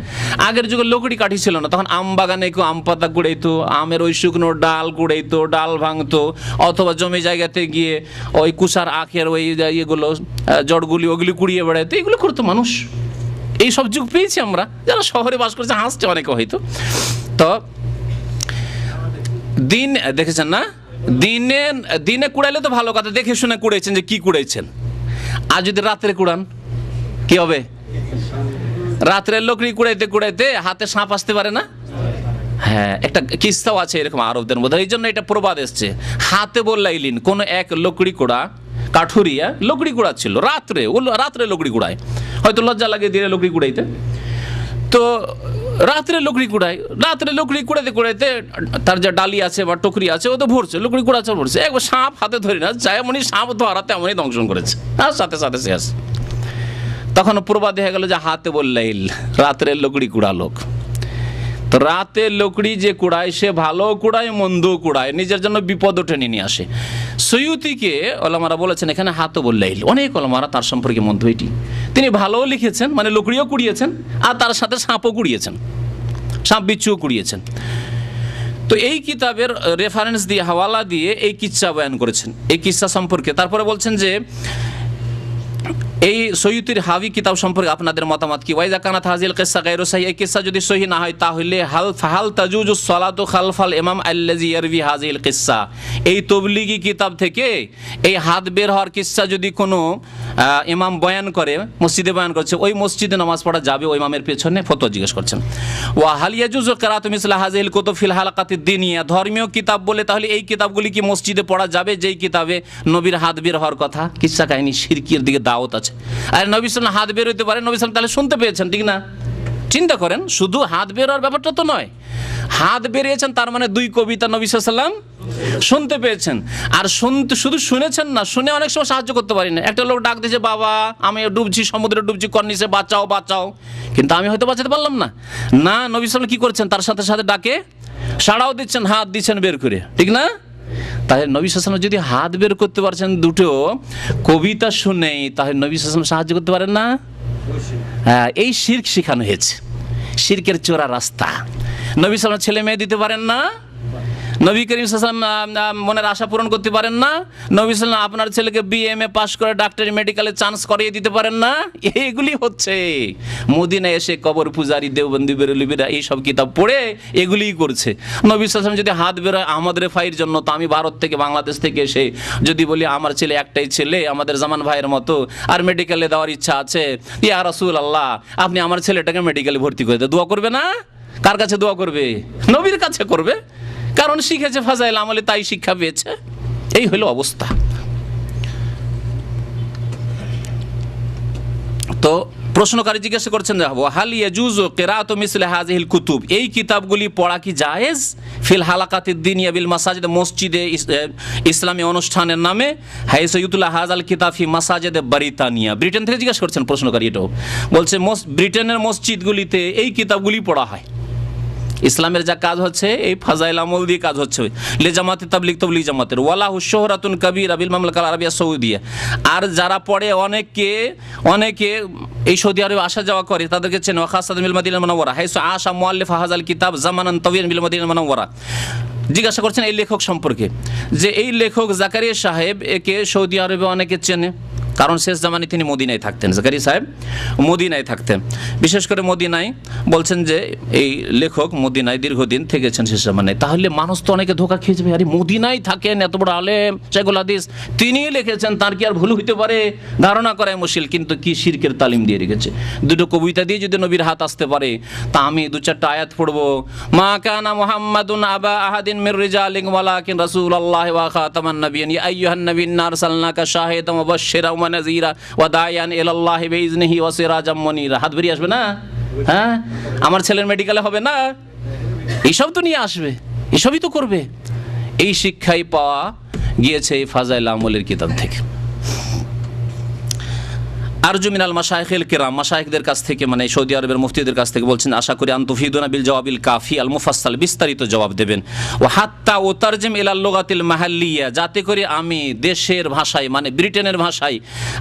আগের যুগে লকড়ি কাঠি ছিল না, তখন আম বাগানে কেউ আম পাতা কুড়াইতো, আমের ওই শুকনো ডাল কুড়াইতো, ডাল ভাঙতো, অথবা জমি জায়গাতে গিয়ে ওই কুষার আখের ওই ইয়েগুলো, জড়গুলি, ওগুলি কুড়িয়ে বেড়াইতো, এগুলো করতো মানুষ। এই সব যুগ পেয়েছি আমরা, যারা শহরে বাস করছে হাসছে অনেকে হয়তো। তো দিন দেখেছেন না, দিনে দিনে কুড়াইলে তো ভালো কথা, দেখে শুনে কুড়াইছেন যে কি কুড়াইছেন। আর যদি রাত্রে কুড়ান কি হবে? রাত্রে লকড়ি কুড়াইতে কুড়াইতে হাতে সাপ আসতে পারে না? হ্যাঁ, একটা কিস্সাও আছে এরকম আরবদের মধ্যে, এই জন্য এটা প্রবাদ এসছে। হাতে বললাইলিন, কোন এক লকড়ি কুড়া, কাঠুরিয়া লকড়ি কুড়াচ্ছিল রাত্রে, ও রাত্রে লকড়ি কুড়ায়, হয়তো লজ্জা লাগে দিনে লকড়ি কুড়াইতে, তো রাত্রে লকড়ি কুড়ায়। রাত্রে লকড়ি কুড়াইতে কুড়াইতে তার যে ডালি আছে বা টকরি আছে, ও তো ভরছে, লকড়ি কুড়াচ্ছে ভরছে, একবার সাপ হাতে ধরে না, যেমনই সাপ ধরা তেমনই দংশন করেছে, আর সাথে সাথে শেষ। তখন প্রবাদ হয়ে গেল যে হাতে বললাইল, রাত্রে লকড়ি কুড়া লোক। তো রাতে লকড়ি যে কুড়ায় সে ভালো কুড়ায় মন্দও কুড়ায়, নিজের জন্য বিপদ টেনে নিয়ে আসে। সৈয়ুতিকে ওলামারা বলেছেন এখানে হাতও বললাইল, অনেক ওলামারা তার সম্পর্কে মন্ত এটি, তিনি ভালোও লিখেছেন, মানে লকড়িও কুড়িয়েছেন, আর তার সাথে সাপও কুড়িয়েছেন, সাপ বিচ্ছুও কুড়িয়েছেন। তো এই কিতাবের রেফারেন্স দিয়ে, হাওয়ালা দিয়ে এই কিচ্ছা বয়ান করেছেন, এই কিচ্ছা সম্পর্কে। তারপরে বলছেন যে এই সৈয়ুতির হাবি কিতাব সম্পর্কে আপনাদের মতামত কি? ওয়াইজা কানাত হাযিল কিসসা গায়রু সহিহ, এই কিসসা যদি সহিহ না হয় তাহলে হাল তাজুজুস সালাতু খালফাল ইমাম আল্লাযী ইয়ারবি হাযিল কিসসা, এই তাবলীগী কিতাব থেকে এই হাত বের হওয়ার কিসসা যদি কোনো ইমাম বয়ান করে, মসজিদে বয়ান করছে, ওই মসজিদে নামাজ পড়া যাবে ওই ইমামের পেছনে? ফতোয়া জিজ্ঞেস করছেন। ওয়া হাল ইয়াজুজু কিরাআতু মিসলা হাযিল কুতুব ফিল হালাকাতিদ দীনিয়া, ধর্মীয় কিতাব বলে তাহলে এই কিতাবগুলি কি মসজিদে পড়া যাবে, যেই কিতাবে নবীর হাত বের হওয়ার কথা? কিসসা কাহিনী, শিরকির দিকে দাওয়াত আছে। আর নবী সাল্লাল্লাহু হাত বের হইতে পারে, নবী সাল্লাল্লাহু তাহলে শুনতে পেয়েছেন, ঠিক না? চিন্তা করেন, শুধু হাত বের হওয়ার ব্যাপারটা তো নয়, হাত বেরিয়েছেন তার মানে দুই কবিতা নবী সাল্লাল্লাহু শুনতে পেয়েছেন। আর শুধু শুনেছেন না, শুনে অনেক সময় সাহায্য করতে পারি না। একটা লোক ডাক দিয়েছে, বাবা আমি ডুবছি, সমুদ্রে ডুবছি, কর্নিশে বাঁচাও বাঁচাও, কিন্তু আমি হয়তো বাঁচাতে পারলাম না। না, নবী সাল্লাল্লাহু কি করছেন, তার সাথে সাথে ডাকে সাড়াও দিচ্ছেন, হাত দিচ্ছেন বের করে, ঠিক না? তাহলে নবী সাল্লাল্লাহু আলাইহি ওয়াসাল্লাম যদি হাত বের করতে পারছেন দুটো কবিতা শুনেই, তাহলে নবী সাল্লাল্লাহু আলাইহি ওয়াসাল্লাম সাহায্য করতে পারেন না? হ্যাঁ, এই শিরক শেখানো হয়েছে, শিরকের চোরা রাস্তা। নবী সাল্লাল্লাহু আলাইহি ওয়াসাল্লাম ছেলে মেয়ে দিতে পারেন না? নবী করিম সাল্লাল্লাহু আলাইহি ওয়াসাল্লাম মনের আশা পূরণ করতে পারেন না? নবী সাল্লাল্লাহু আপনার ছেলেকে BA পাস করে ডাক্তারি মেডিকেলে চান্স করিয়ে দিতে পারেন না? এগুলি হচ্ছে মদিনায় এসে কবর পূজারি দেওবন্দি বেরলভিরা এইসব কিতাব পড়ে এগুলিই করছে। নবী সাল্লাল্লাহু আলাইহি ওয়াসাল্লাম যদি হাত বেরোয় আমাদের ফাইর জন্য, তো আমি ভারত থেকে বাংলাদেশ থেকে এসে যদি বলি আমার ছেলে একটাই ছেলে আমাদের জামান ভাইয়ের মতো আর মেডিকেলে দেওয়ার ইচ্ছা আছে, ইয়া রাসূলুল্লাহ আপনি আমার ছেলেটাকে মেডিকেলে ভর্তি করে দেন, দোয়া করবে না? কার কাছে দোয়া করবে? নবীর কাছে করবে, কারণ শিখেছে ফাজাইল আমলে, তাই শিক্ষা পেয়েছে। এই হলো অবস্থা। তো প্রশ্নকারী জিজ্ঞাসা করছেন হাল ইয়াজুজু কিরাআতু মিসলি হাযিহিল কুতুব, এই কিতাবগুলি পড়া কি জায়েজ ফিল হালাকাতিদ দিনিয়া বিল মাসাজিদ, মসজিদে ইসলামী অনুষ্ঠানের নামে, হাইসু ইউতুলা হাযাল কিতাব ফি মাসাজিদ ব্রিটানিয়া। ব্রিটেন থেকে জিজ্ঞাসা করছেন প্রশ্নকারী, এটাও বলছে ব্রিটেনের মসজিদগুলিতে এই কিতাবগুলি পড়া হয়। ইসলামের যা কাজ হচ্ছে এই ফাজাইল আমল দিয়ে কাজ হচ্ছে। লে জামাতে তাবলিগ তবলিগ জামাতের ওয়ালাহু শুহরাতুন কাবীরা বিল মামলাকাল আরাবিয়া সৌদিয়া, আর যারা পড়ে অনেকে এই সৌদি আরবে আসা যাওয়া করে তাদেরকে চেনে। খাসাতান বিল মাদিনাতুল মুনাওয়ারা হাইসু আশা মুআল্লিফ হাযাল কিতাব জামানান তাওয়িলান বিল মাদিনাতুল মুনাওয়ারা। জিজ্ঞাসা করছেন এই লেখক সম্পর্কে, যে এই লেখক জাকারিয়া সাহেব, একে সৌদি আরবে অনেকে চেনে, কারণ শেষ জামানে তিনি মদিনায় থাকতেন। জাকারিয়া সাহেব মদিনায় থাকতেন, বিশেষ করে মদিনায় বলছেন যে এই লেখক মদিনায় দীর্ঘদিন থেকেছেন শেষ জামানায়। তাহলে মানুষ তো অনেকে ধোকা খেয়ে যাবে, আরে মদিনায় থাকেন এত বড় আলেম শাইখুল হাদিস, তিনি লিখেছেন, তার কি আর ভুল হইতে পারে? ধারণা করাই মুশকিল। কিন্তু কি শিরকের তালিম দিয়ে রেখেছে। দুটো কবিতা দিয়ে যদি নবীর হাত আসতে পারে, তা আমি দু চারটা আয়াত পড়বো, মা কানা মুহাম্মাদুন আবা আহাদিন মির রিজালিকুম ওয়ালাকিন রাসূলুল্লাহি ওয়া খাতামান নাবিয়্যিন ইয়া আইয়ুহান নাবিয়্যু আরসালনাকা শাহিদান ওয়া বাশশিরান ওয়া নাযীরা ওয়া দাইয়ান ইলাল্লাহি বিইজনিহি ওয়া সিরাজাম মুনীরা। হাত বেরিয়ে আসবে না? হ্যাঁ, আমার ছেলের মেডিকেলে হবে না? এইসব তো নিয়ে আসবে, এসবই তো করবে। এই শিক্ষাই পাওয়া গিয়েছে এই ফাজাইল আমলের কিতাব থেকে। আরজু মিনাল মাশায়েখিল কিরাম, মাশায়েখদের কাছ থেকে, মানে সৌদি আরবের মুফতিদের কাছ থেকে বলছেন, আশা করি আনতুফিদুনা বিল জওয়াবিল কাফি আল মুফাসসাল, বিস্তারিত জবাব দেবেন। ওয়া হাত্তা উতারজিম ইলাল লুগাতিল মাহাল্লিয়া, যাতে করে আমি দেশের ভাষায়, মানে ব্রিটেনের ভাষায়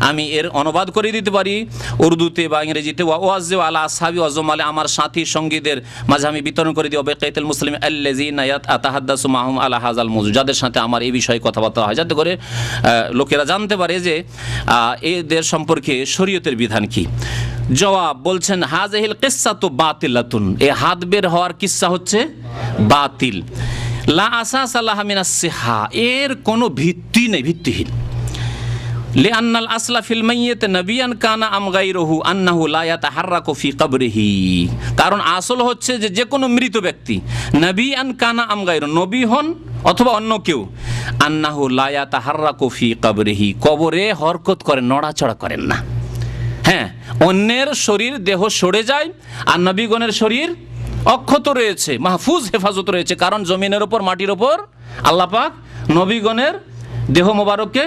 আমি এর অনুবাদ করে দিতে পারি উর্দুতে বা ইংরেজিতে। ওয়া ওয়াজ্জু আলা আসহাবি ওয়া জুমালে, আমার সাথী সঙ্গীদের মাঝে আমি বিতরণ করে দিই বেকাইতুল মুসলিম আল্লাযিনা আতাহাদ্দাসু মাহুম আলা হাযাল মওযু, যাদের সাথে আমার এই বিষয়ে কথাবার্তা হয়, যাতে করে লোকেরা জানতে পারে যে এদের সম্পর্কে শরীয়তের বিধান কি। জবাব বলছেন হাযিহিল কিসসাতু বাতিলাতুন, এই হাত বের হওয়ার কিসসা হচ্ছে বাতিল। লা আসাসা লাহা মিনাস সিহা, এর কোনো ভিত্তি নেই, ভিত্তিহীন। লিআন্নাল আসলা ফিল মাইয়িত নাবিয়ান কানা আম গায়রুহু আন্নাহু লা ইয়াতাহাররাকু ফি কবরিহি, কারণ আসল হচ্ছে যে কোনো মৃত ব্যক্তি, নাবিয়ান কানা আম গায়রু, নবী হন অথবা অন্য কেউ, আন্নাহু লা ইয়াতাহাররাকু ফি কবরিহি, কবরে হরকত করেন, নড়াচড়া করেন না। হ্যাঁ, অন্যের শরীর দেহ সরে যায় আর নবীগণের শরীর অক্ষত রয়েছে, মাহফুজ হেফাজত রয়েছে, কারণ জমিনের ওপর মাটির ওপর আল্লাহ পাক নবীগণের দেহ মোবারককে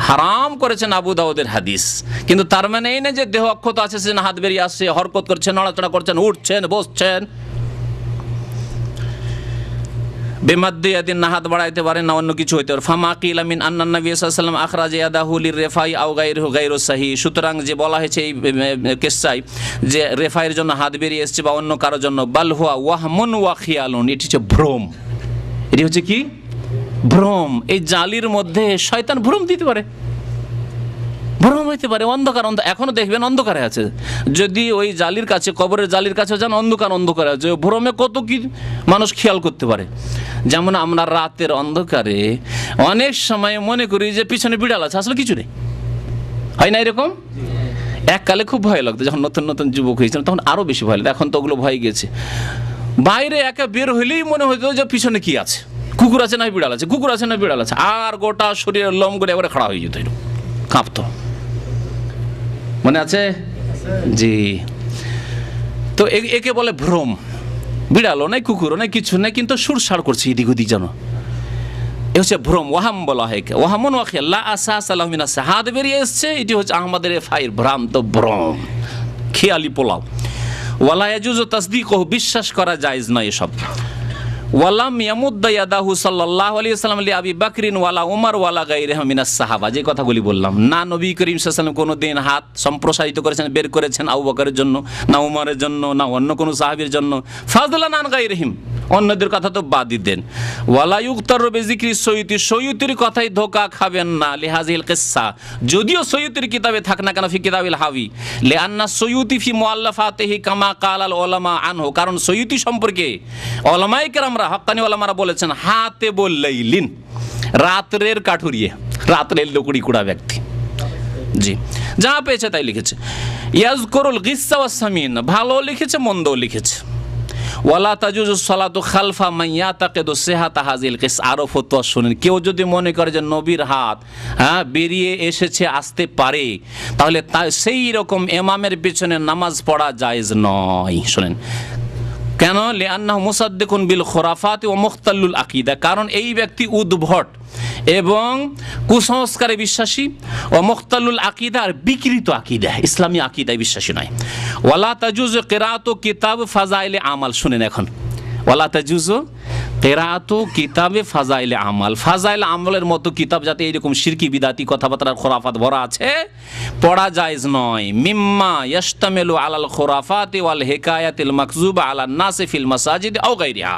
হারাম করেছেন, আবু দাউদের হাদিস। কিন্তু তার মানে এই না যে দেহ অক্ষত আছে, সে হাত বেরিয়ে আসছে, হরকত করছেন, নড়াচড়া করছেন, উঠছেন, বসছেন। বেমাদ্দিয়াদিন না হাত বাড়াইতে পারেন না, অন্য কিছু হইতে পারে। ফামা কিলা মিন আন্নান নবী সাল্লাল্লাহু আলাইহি ওয়াসাল্লাম আখরাজা ইয়াদাহু লিররিফাই আও গায়রুহু গায়রু সাহিহ, সুতরাং যে বলা হয়েছে এই কিসসায় যে রেফাইয়ের জন্য হাত বেরিয়ে এসেছে বা অন্য কারোর জন্য, বাল হুয়া ওয়াহমুন ওয়া খিয়ালুন, এটি হচ্ছে ভ্রম। এটি হচ্ছে কি? ভ্রম। এই জালির মধ্যে শয়তান ভ্রম দিতে পারে, ভ্রম হইতে পারে। অন্ধকার এখনো দেখবেন অন্ধকারে আছে, যদি ওই জালির কাছে, কবরের জালির কাছে যান, অন্ধকারে আছে, ভ্রমে কত কি মানুষ খেয়াল করতে পারে। যেমন আমরা রাতের অন্ধকারে অনেক সময় মনে করি যে পিছনে বিড়াল আছে, আসলে কিছু নেই, হয় না এরকম? এককালে খুব ভয় লাগতো, যখন নতুন নতুন যুবক হয়েছিলাম তখন আরো বেশি ভয় লাগতো, এখন তো ওগুলো ভয় গেছে। বাইরে একা বের হইলেই মনে হইতো যে পিছনে কি আছে, কুকুর আছে না বিড়াল আছে, কুকুর আছে না বিড়াল আছে, আর গোটা শরীরের লোম করে একবারে খাড়া হয়ে যেত, এরকম কাঁপতো। মনে আছে? জি। তো একে বলে ভ্রম। বিড়ালও নাই, কুকুরও নাই, কিছু নাই, কিন্তু সুরসাড় করছে এদিক ওদিক যেন, এ হচ্ছে ভ্রম। ওয়াহাম বলা হয়, ওয়াহামুন ওয়া খিয়াল, লা আসাসা লাহু মিনাস সিহা, হাত বেরিয়ে এসছে, এটি হচ্ছে আহমদের ফাইর ভ্রান্ত ভ্রম, খেয়ালি পোলাও। ওয়ালা ইয়াজুজু তাসদীকুহু, বিশ্বাস করা জায়েজ নয় এসব। ওয়ালাম ইয়ামুদ্দা ইয়াদাহু সাল্লাল্লাহু আলাইহি ওয়াসাল্লাম লি আবি বকরিন ওয়ালা উমর ওয়ালা গায়রিহিম মিনাস সাহাবা, যে কথাগুলি বললাম, না নবী করিম সাল্লাল্লাহু আলাইহি ওয়াসাল্লাম কোনো দিন হাত সম্প্রসারিত করেছেন, বের করেছেন আবু বকরের জন্য, না উমরের জন্য, না অন্য কোনো সাহাবীর জন্য, ফাজলান আন গায়রিহিম, অন্যদের কথা তো বাদই দেন। ওয়ালা ইউক্তারু বিযিকরি সয়ুতি, সয়ুতির কথাই ধোকা খাবেন না। লিহাজিল কিসসা, যদিও সয়ুতির কিতাবে থাক না কেন, ফি কিতাবিল হাবি, লিআন্না সয়ুতি ফি মুআল্লাফাতিহি কামা কালাল উলামা আনহু, কারণ সয়ুতি সম্পর্কে উলামায়ে কেরামরা, হক্কানি উলামারা বলেছেন হাতে বল্লাইলিন, রাত্রের কাঠুরিয়ে, রাত্রের লুকুড়ি কুড়া ব্যক্তি। জি, যা পেয়েছে তাই লিখেছে। ইয়াজকুরুল গিসসা ওয়াস সামিন, ভালো লিখেছে মন্দও লিখেছে। ওয়ালা তাজুজু সালাতু খালফা মান ইয়াতাকিদু সিহাতা হাযিল কিস, আরো ফতোয়া শুনেন। কেউ যদি মনে করে যে নবীর হাত বেরিয়ে এসেছে, আসতে পারে, তাহলে সেই রকম ইমামের পিছনে নামাজ পড়া জায়েজ নয়। শুনেন কেন? লিআন্নাহু মুসাদ্দিকুন বিল খুরাফাতি ওয়া মুখতাল্লুল আকীদা, কারণ এই ব্যক্তি উদ্ভট এবং কুসংস্কারে বিশ্বাসী, ও মুখতাল্লুল আকীদা, আর বিকৃত আকীদা, ইসলামী আকীদায় বিশ্বাসী নয়। ওয়ালা তাজুজু কিরাআতু কিতাব ফাযাইলে আমাল, শুনেন এখন, ওয়ালা তাজুজু কিরাআতু কিতাবে ফাযাইলে আমাল, ফাযাইল আমলের মতো কিতাব যাতে এইরকম শিরকি বিদাতি কথাবার্তা খোরাফাত ভরা আছে, পড়া জায়েজ নয়। মিম্মা ইয়াশতামিলু আলাল খুরাফাতি ওয়াল হিকায়াতিল মাকযুবা আলান নাসি ফিল মাসাজিদ আও গায়রিহা,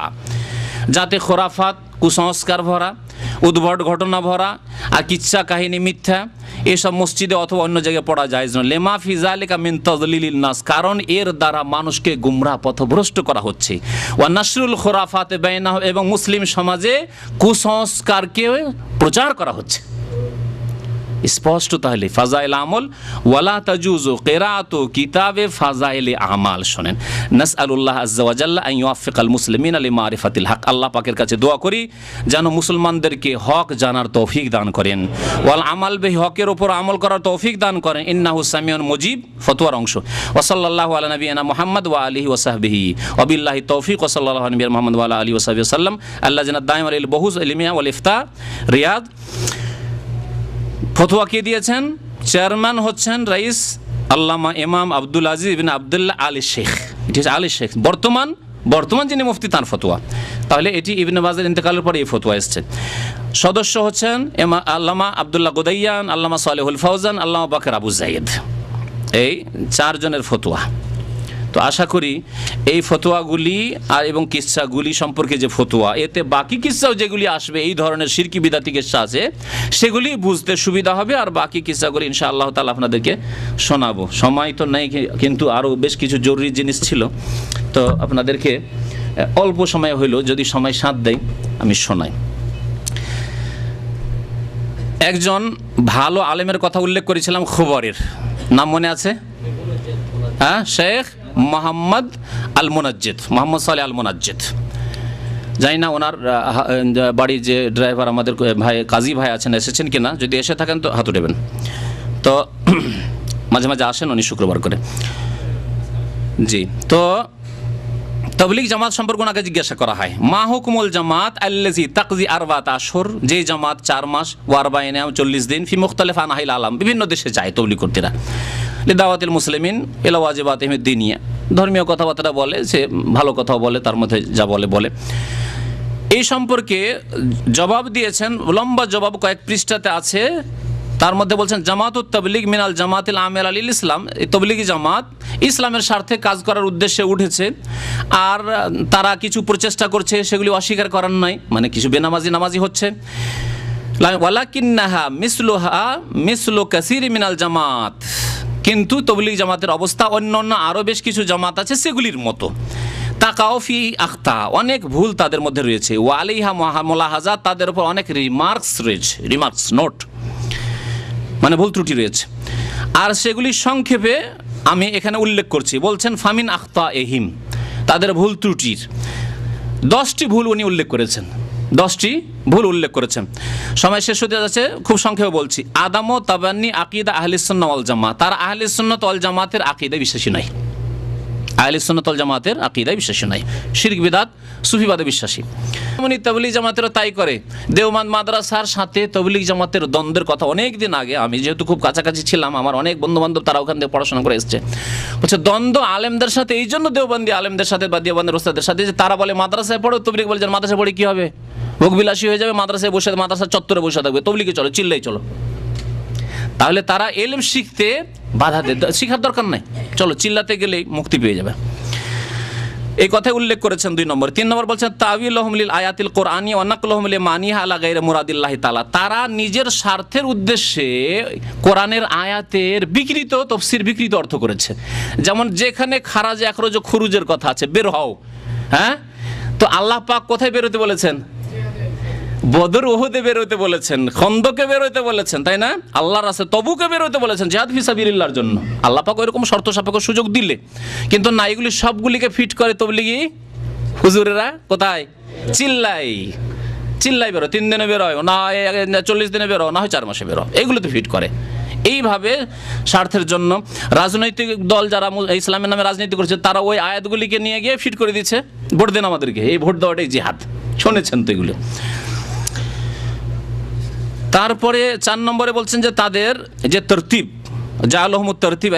যাতে খোরাফাত, কুসংস্কার ভরা, উদ্ভট ঘটনা ভরা আর কিচ্ছা কাহিনী মিথ্যা এসব মসজিদে অথবা অন্য জায়গায় পড়া জায়েজ নয়। লিমা ফি যালিকা মিন তাযলিলিন নাস, কারণ এর দ্বারা মানুষকে গুমরাহ পথভ্রষ্ট করা হচ্ছে। ওয়া নাশরুল খুরাফাতে বাইনাহু, এবং মুসলিম সমাজে কুসংস্কারকে প্রচার করা হচ্ছে। স্পষ্ট তাহলে ফাজাইল আমল, ওয়ালা তাজুজু কিরাআতু কিতাবে ফাজাইল আমাল। শুনেন, নাসআলুল্লাহ আযজা ওয়া জাল্লা আন ইউওয়াফিকাল মুসলিমিনা লিমারিফাতিল হক, আল্লাহ পাকের কাছে দোয়া করি যেন মুসলমানদেরকে হক জানার তৌফিক দান করেন, ওয়াল আমাল বিহি, হকের উপর আমল করার তৌফিক দান করেন। ইন্নাহু সামিউন মুজিব, ফতোয়ার অংশ। ওয়া সাল্লাল্লাহু আলা নবিয়িনা মুহাম্মদ ওয়া আলিহি ওয়া সাহবিহি ওয়া বিল্লাহি তৌফিক, ওয়া সাল্লাল্লাহু আলা নবিয়িনা মুহাম্মদ ওয়া আলা আলিহি ওয়া সাহবিহি সাল্লাম। আল্লাযিনা দাইমা লিল বহুস ইলমিয়া ওয়াল ইফতা, রিয়াদ। ফতোয়া কে দিয়েছেন? চেয়ারম্যান হচ্ছেন রাইস আল্লামা ইমাম আব্দুল আজিজ ইবনে আব্দুল্লাহ আলী শেখ, এটি হচ্ছে আলী শেখ, বর্তমান যিনি মুফতি, তার ফতোয়া। তাহলে এটি ইবনে বাজের ইন্তেকালের পরে এই ফতোয়া এসছে। সদস্য হচ্ছেন আল্লামা আব্দুল্লাহ গুদাইয়ান, আল্লামা সালেহুল ফাউজান, আল্লামা বাকর আবু জাইদ, এই 4 জনের ফতোয়া। তো আশা করি এই ফতোয়াগুলি আর এবং কিসসাগুলি সম্পর্কে যে ফতোয়া, এতে বাকি কিসসাও যেগুলি আসবে, এই ধরনের শিরকি বিদাতি কিসসা আছে, সেগুলি বুঝতে সুবিধা হবে। আর বাকি কিসসাগুলি ইনশাআল্লাহ তাআলা আপনাদেরকে শোনাবো। সময় তো নেই, কিন্তু আরও বেশ কিছু জরুরি জিনিস ছিল, তো আপনাদেরকে অল্প সময় হইল, যদি সময় সাথ দেয় আমি শোনাই। একজন ভালো আলেমের কথা উল্লেখ করেছিলাম, খবরের নাম মনে আছে? হ্যাঁ, শেখ মোহাম্মদ আল মুনাজ্জিদ, মোহাম্মদ সালেহ আল মুনাজ্জিদ। জানি না ওনার বাড়ির যে ড্রাইভার আমাদের ভাই, কাজী ভাই আছেন, এসেছেন কিনা, যদি এসে থাকেন তো হাত উঠাবেন। তো মাঝে মাঝে আসেন উনি শুক্রবার করে। জি, তো তাবলীগ জামাত সম্পর্কে ওনাকে জিজ্ঞাসা করা হয়, মা হুকুমুল জামাত আল্লাযী তাকজি আরবাত আশহুর, যে জামাত 4 মাস ওয়া 40 দিন, ফি মুখতালিফ আনহাইল আলাম, বিভিন্ন দেশে যায় তবলীগ করতেরা, লিদাওয়াতিল মুসলিমিন ইলা ওয়াজিবাতিহিম দ্বীনিয়া, ধর্মীয় কথাবার্তা বলে, সে ভালো কথাও বলে, তার মধ্যে যা বলে। এই সম্পর্কে জবাব দিয়েছেন, লম্বা জবাব, কয়েক পৃষ্ঠাতে আছে। তার মধ্যে বলছেন, জামাতুত তাবলীগ মিনাল জামাতিল আমিলা লিল ইসলাম, এই তাবলীগী জামাত ইসলামের স্বার্থে কাজ করার উদ্দেশ্যে উঠেছে, আর তারা কিছু প্রচেষ্টা করছে, সেগুলি অস্বীকার করার নয়, মানে কিছু নামাজি হচ্ছে। ওয়ালাকিন্নাহা মিসলু কাসীরি মিনাল জামাত, কিন্তু তাবলীগ জামাতের অবস্থা অন্যান্য আরও বেশ কিছু জামাত আছে সেগুলির মতো। তাকাও ফি আখতা, অনেক ভুল তাদের মধ্যে রয়েছে। ওয়া আলাইহা মুলাহাজা, তাদের উপর অনেক রিমার্কস রয়েছে, রিমার্কস নোট, মানে ভুল ত্রুটি রয়েছে। আর সেগুলি সংক্ষেপে আমি এখানে উল্লেখ করছি। বলছেন ফামিন আখতা এহিম, তাদের ভুল ত্রুটির 10টি ভুল উনি উল্লেখ করেছেন, 10টি ভুল উল্লেখ করেছেন। সময় শেষ হতে যাচ্ছে, খুব সংক্ষেপে বলছি। আদাম ও তাবান্নি আকিদা আহলিস সুন্নাহ ওয়াল জামাত, তারা আহলিস সুন্নাহ ওয়াল জামাতের আকিদায় বিশ্বাসী নয়, আহলিস সুন্নাহ ওয়াল জামাতের আকিদায় বিশ্বাসী নয়, শিরক বিদআত সুফিবাদে বিশ্বাসী। উনি তাবলীগ জামাতেরও তাই করে। দেওবন্দ মাদ্রাসার সাথে তাবলীগ জামাতের দ্বন্দ্বের কথা অনেক দিন আগে, আমি যেহেতু খুব কাছাকাছি ছিলাম, আমার অনেক বন্ধু বান্ধব তারা ওখান থেকে পড়াশোনা করে এসছে, বলছে দ্বন্দ্ব আলেমদের সাথে এই জন্য, দেওবন্দি আলেমদের সাথে বা দেওবন্দের ওস্তাদের সাথে, যে তারা বলে মাদ্রাসায় পড়ো, তবলীগ বলে মাদ্রাসায় পড়ে কি হবে, ভোগবিলাসী হয়ে যাবে, মাদ্রাসায় বসে, মাদ্রাসার চত্বরে বসে থাকবে, তবলীগে চলো, চিল্লাই চলো। তাহলে তারা ইলম শিখতে বাধা দেয়, শিখার দরকার নাই, চলো চিল্লাতে গেলেই মুক্তি পেয়ে যাবে। এই কথাই উল্লেখ করেছেন 2 নম্বর। 3 নম্বর বলছেন তাওয়িলুহুম লিল আয়াতিল কুরআনি ওয়া নাকলুহুম লিমানিহা আলা গায়রি মুরাদিল্লাহি তাআলা, তারা নিজের স্বার্থের উদ্দেশ্যে কোরআনের আয়াতের বিকৃত তাফসীর, বিকৃত অর্থ করেছে। যেমন যেখানে খারাজে আখরাজ খুরুজের কথা আছে, বের হও, হ্যাঁ, তো আল্লাহ পাক কোথায় বেরোতে বলেছেন? বদর উহুদে বেরোতে বলেছেন, খন্দকে বেরোতে বলেছেন, তাই না? আল্লাহর রাস্তায় তবুকে বেরোতে বলেছেন, জিহাদ ফি সাবিলিল্লাহর জন্য। আল্লাহ পাক ওইরকম শর্ত সাপেক্ষ সুযোগ দিলে, কিন্তু না, এগুলি সবগুলিকে ফিট করে তবলিগি হুজুরেরা কোথায় চিল্লাই বেরো, 3 দিনে বেরো, না 40 দিনে বেরো, না হয় 4 মাসে বেরো, এইগুলোতে ফিট করে। এইভাবে স্বার্থের জন্য রাজনৈতিক দল যারা ইসলামের নামে রাজনীতি করছে, তারা ওই আয়াতগুলিকে নিয়ে গিয়ে ফিট করে দিচ্ছে, ভোট দেন আমাদেরকে, এই ভোট দেওয়াটাই জিহাদ। শুনেছেন তো এগুলো। তারপরে 4 নম্বরে বলছেন যে তাদের যে তরতিব, জাআলাহুমুত তরতিব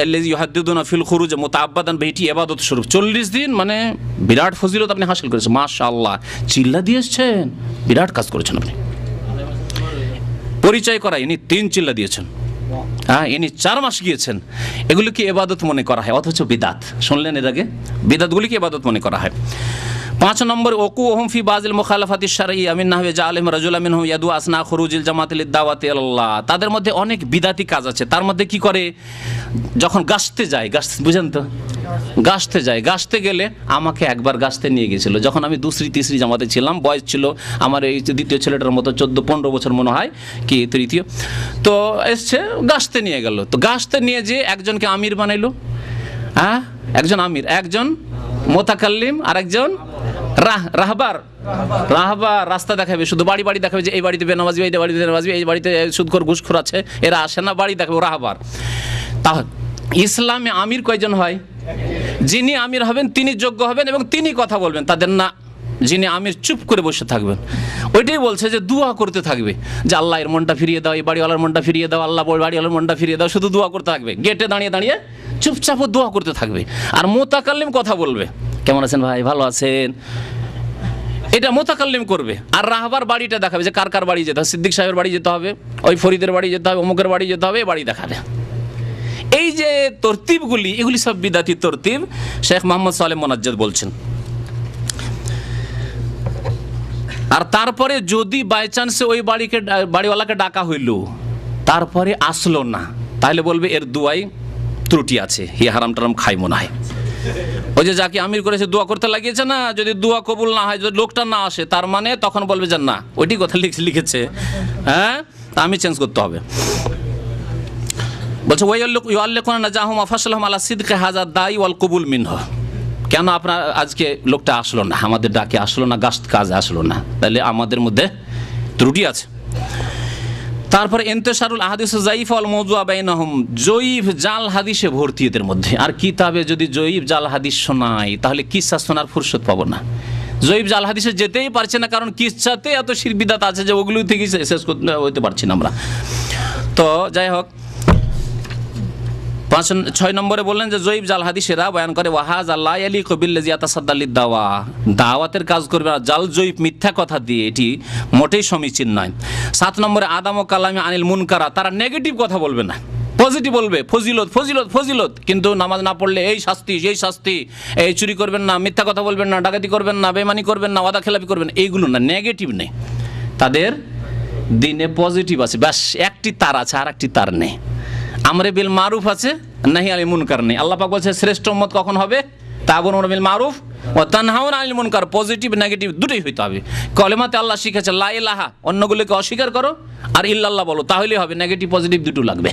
আল্লাযী ইউহাদ্দিদুনা ফিল খুরুজ মুতাআব্বাদান বিহি ইবাদত স্বরূপ, 40 দিন মানে বিরাট ফজিলত আপনি হাসিল করেছেন, মাশাআল্লাহ, চিল্লা দিয়েছেন, বিরাট কাজ করেছেন আপনি। পরিচয় করা, ইনি 3 চিল্লা দিয়েছেন, হ্যাঁ, ইনি 4 মাস গিয়েছেন, এগুলো কি ইবাদত মনে করা হয়? অথচ বিদাত, শুনলেন এর আগে, বিদাতগুলিকে ইবাদত মনে করা হয়। 5 নম্বর ওকুহুম ফি বাযিল মুখালাফাতি শারঈয়্যা মিন নাহওয়ি জাআলিহিম রাজুলান মিনহুম ইয়াদু আসনা খুরুজিল জামাতি লিদ-দাওয়াতি ইলাল্লাহ, তাদের মধ্যে অনেক বিদাতি কাজ আছে। তার মধ্যে কি করে, যখন গাছতে যায়, বুঝেন তো, গাছতে গেলে আমাকে একবার গাছতে নিয়ে গেছিল, যখন আমি 2রি 3রি জামাতে ছিলাম, বয়স ছিল আমার এই দ্বিতীয় ছেলেটার মতো 14-15 বছর মনে হয়, কি তৃতীয়, তো এসছে গাছতে নিয়ে গেল। তো গাছতে নিয়ে যে একজনকে আমির বানাইলো, হ্যাঁ, একজন আমির, একজন মুতাকাল্লিম, আর একজন রাহবার। রাস্তা দেখাবে, শুধু বাড়ি দেখাবে, যে এই বাড়িতে বেনামাজি, এই বাড়িতে বেনামাজি, এই বাড়িতে সুদখোর ঘুষখোর আছে, এরা আসে না, বাড়ি দেখাবে, রাহবার। তাহলে ইসলামে আমির কয়জন হয়? যিনি আমির হবেন তিনি যোগ্য হবেন এবং তিনি কথা বলবেন, তাদের না যিনি আমির চুপ করে বসে থাকবেন। ওইটাই বলছে যে দোয়া করতে থাকবে, যে আল্লাহ এর মনটা ফিরিয়ে দাও, এই বাড়িওয়ালার মনটা ফিরিয়ে দাও, আল্লাহ বাড়িওয়ালার মনটা ফিরিয়ে দাও, শুধু দোয়া করতে থাকবে, গেটে দাঁড়িয়ে চুপচাপ দোয়া করতে থাকবে। আর মুতাকাল্লিম কথা বলবে, কেমন আছেন ভাই, ভালো আছেন, এটা মুতাকাল্লিম করবে। আর রাহবার বাড়িটা দেখাবে, যে কার বাড়ি যেতে হবে, সিদ্দিক সাহেবের বাড়ি যেতে হবে, ওই ফরিদের বাড়ি যেতে হবে, অমুকের বাড়ি যেতে হবে, বাড়ি দেখাবে। এই যে তরতিবগুলি, এগুলি সব বিদাতি তরতিব, শেখ মোহাম্মদ সালেহ মোনাজ্জেদ বলছেন। আর তারপরে যদি বাই চান্সে ওই বাড়িওয়ালাকে ডাকা হইল, তারপরে আসলো না, তাহলে বলবে এর দুয়াই ত্রুটি আছে, হি হারাম টারাম খাই মনে হয়। ওই যে যাকে আমির করেছে দোয়া করতে লাগিয়েছে না, যদি দোয়া কবুল না হয়, যদি লোকটা না আসে, তার মানে তখন বলবে যে না, ওইটি কথা লিখেছে, হ্যাঁ, তা আমি চেঞ্জ করতে হবে। বলছে ওয়াল্লাকুনা নাজাহুম আফাসালহুম আলা সিদকি হাযা দাই ওয়াল কবুল মিনহু, কেন আপনার আজকে লোকটা আসলো না, আমাদের ডাকে আসলো না, গাছ কাজে আসলো না, তাহলে আমাদের মধ্যে ত্রুটি আছে। তারপরে ইন্তেশারুল আহাদিস যায়িফা ওয়াল মাওযুআ বাইনাহুম, জয়ীফ জাল হাদিসে ভর্তি এদের মধ্যে। আর কিতাবে যদি জয়ীফ জাল হাদিস শোনাই, তাহলে কিসসা শোনার ফুরসত পাবো না। জয়ীফ জাল হাদিসে যেতেই পারছে না, কারণ কিসসাতে এত শিরক বিদআত আছে যে ওগুলো থেকে শেষ করতে হইতে পারছি না আমরা। তো যাই হোক, 6 নম্বরে বললেন যে জয়ীফ জাল হাদিসেরা বয়ান করে ওয়াহাযা লা ইয়ালিকু বিল্লাযী ইয়াতাসাদ্দা লিদ-দাওয়া, দাওয়াতের কাজ করবে না জাল জয়ীফ মিথ্যা কথা দিয়ে, এটি মোটেই সমীচীন নয়। 7 নম্বরে আদাম ও কালামি আনিল মুনকারা, তারা নেগেটিভ কথা বলবে না, পজিটিভ বলবে, ফজিলত, কিন্তু নামাজ না পড়লে এই শাস্তি, এই চুরি করবেন না, মিথ্যা কথা বলবেন না, ডাকাতি করবেন না, বেঈমানি করবেন না, ওয়াদা খেলাপি করবেন, এইগুলো না, নেগেটিভ নেই। তাদের দিনে পজিটিভ আছে, ব্যাস একটি তার আছে, আর একটি তার নেই। আমরে বিল মারুফ আছে, নাহি আনিল মুনকার নেই। আল্লাহ পাক বলছে শ্রেষ্ঠ উম্মত কখন হবে, তা'মুরুনা বিল মারুফ ওয়া তানহাউনা আনিল মুনকার, পজিটিভ নেগেটিভ দুটোই হইতে হবে। কলেমাতে আল্লাহ শিখেছে লা ইলাহা, অন্যগুলোকে অস্বীকার করো, আর ইল্লাল্লাহ বলো, তাহলেই হবে, নেগেটিভ পজিটিভ দুটো লাগবে।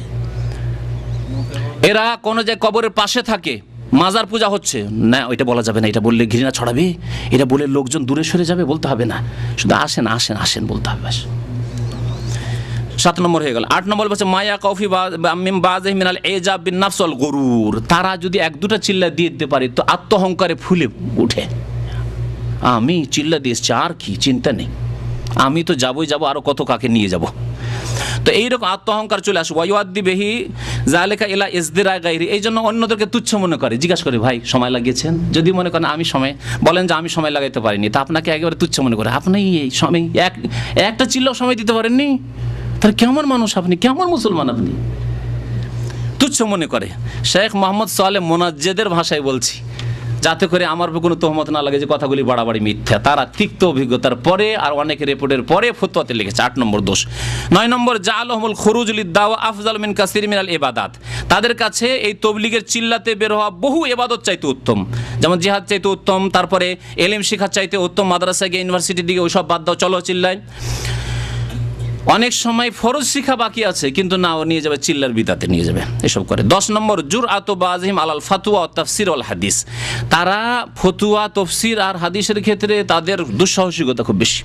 এরা কোনো যে কবরের পাশে থাকে, মাজার পূজা হচ্ছে না, ওইটা বলা যাবে না, এটা বললে ঘৃণা ছড়াবে, এটা বলে লোকজন দূরে সরে যাবে, বলতে হবে না, শুধু আসেন বলতে হবে, ব্যাস। 7 নম্বর হয়ে গেল। 8 নম্বর বলছে মায়া কৌফি মিন বাযিহি মিনাল ইজাব বিন নাফস ওয়াল গুরুর, তারা যদি 1-2টা চিল্লা দিয়ে দিতে পারে তো আত্মহংকারে ফুলে উঠে, আমি চিল্লা দিয়েছি, আর কি চিন্তা নেই, আমি তো যাবো, আরো কত কাকে নিয়ে যাব। তো এইরকম আত্মহংকার চলে আসে। ওয়াইউদ্দি বিহি যালিকা ইলা ইসদিরা গায়রি, এই জন্য অন্যদেরকে তুচ্ছ মনে করে, জিজ্ঞাসা করে ভাই সময় লাগিয়েছেন, যদি মনে করেন বলেন যে আমি সময় লাগাইতে পারিনি, তা আপনাকে একেবারে তুচ্ছ মনে করে, আপনি এই সময় একটা চিল্লাও সময় দিতে পারেননি, তাহলে কেমন মানুষ আপনি, কেমন মুসলমান আপনি, তুচ্ছ মনে করে। শেখ মোহাম্মদ সালেহ মোনাজ্জেদের ভাষায় বলছি, যাতে করে আমার উপর কোনো তহমত না লাগে যে কথাগুলি বাড়াবাড়ি মিথ্যা। তারা তিক্ত অভিজ্ঞতার পরে আর অনেক রিপোর্টের পরে ফতোয়াতে লিখেছে। 8 নম্বর দোষ। 9 নম্বর জাআলহুমুল খুরুজ লিদ-দাওয়া আফজাল মিন কাসীর মিনাল ইবাদাত। তাদের কাছে এই তবলিগের চিল্লাতে বের হওয়া বহু ইবাদত চাইতে উত্তম, যেমন জিহাদ চাইতে উত্তম, তারপরে এলিম শিক্ষা চাইতে উত্তম, মাদ্রাসায় গিয়ে ইউনিভার্সিটির দিকে ওইসব বাদ দাও, চলো চিল্লায়। অনেক সময় ফরজ শিক্ষা বাকি আছে কিন্তু না, ও নিয়ে যাবে চিল্লার বিদাতে নিয়ে যাবে, এসব করে। 10 নম্বর জুরআতু বাযিহিম আলাল ফাতওয়া ওয়া তাফসীর ওয়াল হাদিস। তারা ফতোয়া, তফসির আর হাদিসের ক্ষেত্রে তাদের দুঃসাহসিকতা খুব বেশি।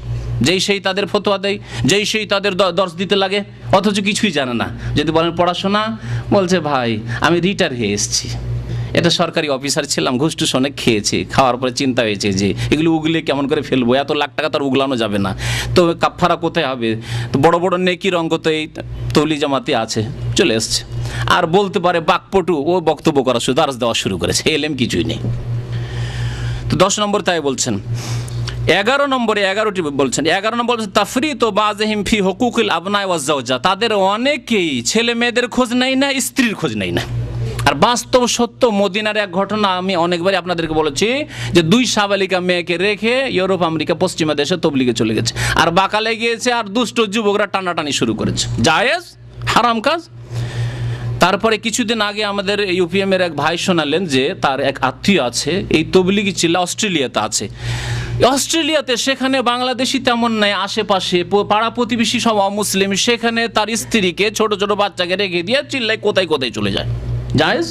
যেই সেই তাদের ফতোয়া দেয়, যেই সেই তাদের দর্শ দিতে লাগে, অথচ কিছুই জানে না। যদি বলেন পড়াশোনা, বলছে ভাই আমি রিটায়ার হয়ে এসেছি, এটা সরকারি অফিসার ছিলাম, ঘুষ টুস অনেক খেয়েছি, খাওয়ার পরে চিন্তা হয়েছে যে এগুলো উগলে কেমন করে ফেলবো, এত লাখ টাকা তার উগলানো যাবে না, তো কাফারা কোথায় হবে, তো বড় বড় নেকির অঙ্ক তো এই তৌলি জামাতে আছে, চলে এসছে। আর বলতে পারে বাকপটু, ও বক্তব্য করা শুধু আরজ দেওয়া শুরু করেছে, এলেম কিছুই নেই। তো 10 নম্বর তাই বলছেন। 11 নম্বরে 11টি বলছেন। 11 নম্বর তাফরিত বাযিহিম ফি হুকুকিল আবনায়ে ওয়াজ জাওজা। তাদের অনেকেই ছেলে মেয়েদের খোঁজ নেয় না, স্ত্রীর খোঁজ নেয় না। আর বাস্তব সত্য, মদিনার এক ঘটনা আমি অনেকবারই আপনাদেরকে বলেছি যে 2 সাবালিকা মেয়েকে রেখে ইউরোপ, আমেরিকা, পশ্চিমা দেশে তবলিগে চলে গেছে, আর বাকালে গিয়েছে, আর দুষ্ট যুবকরা টানাটানি শুরু করেছে। জায়েজ? হারাম কাজ? তারপরে কিছুদিন আগে আমাদের ইউপিএম এর এক ভাই শোনালেন যে তার এক আত্মীয় আছে, এই তবলিগি চিল্লা অস্ট্রেলিয়াতে আছে। অস্ট্রেলিয়াতে সেখানে বাংলাদেশি তেমন নাই, আশেপাশে পাড়া প্রতিবেশী সব অমুসলিম, সেখানে তার স্ত্রীকে, ছোট ছোট বাচ্চাকে রেখে দিয়ে চিল্লায় কোথায় কোথায় চলে যায়। জায়েজ?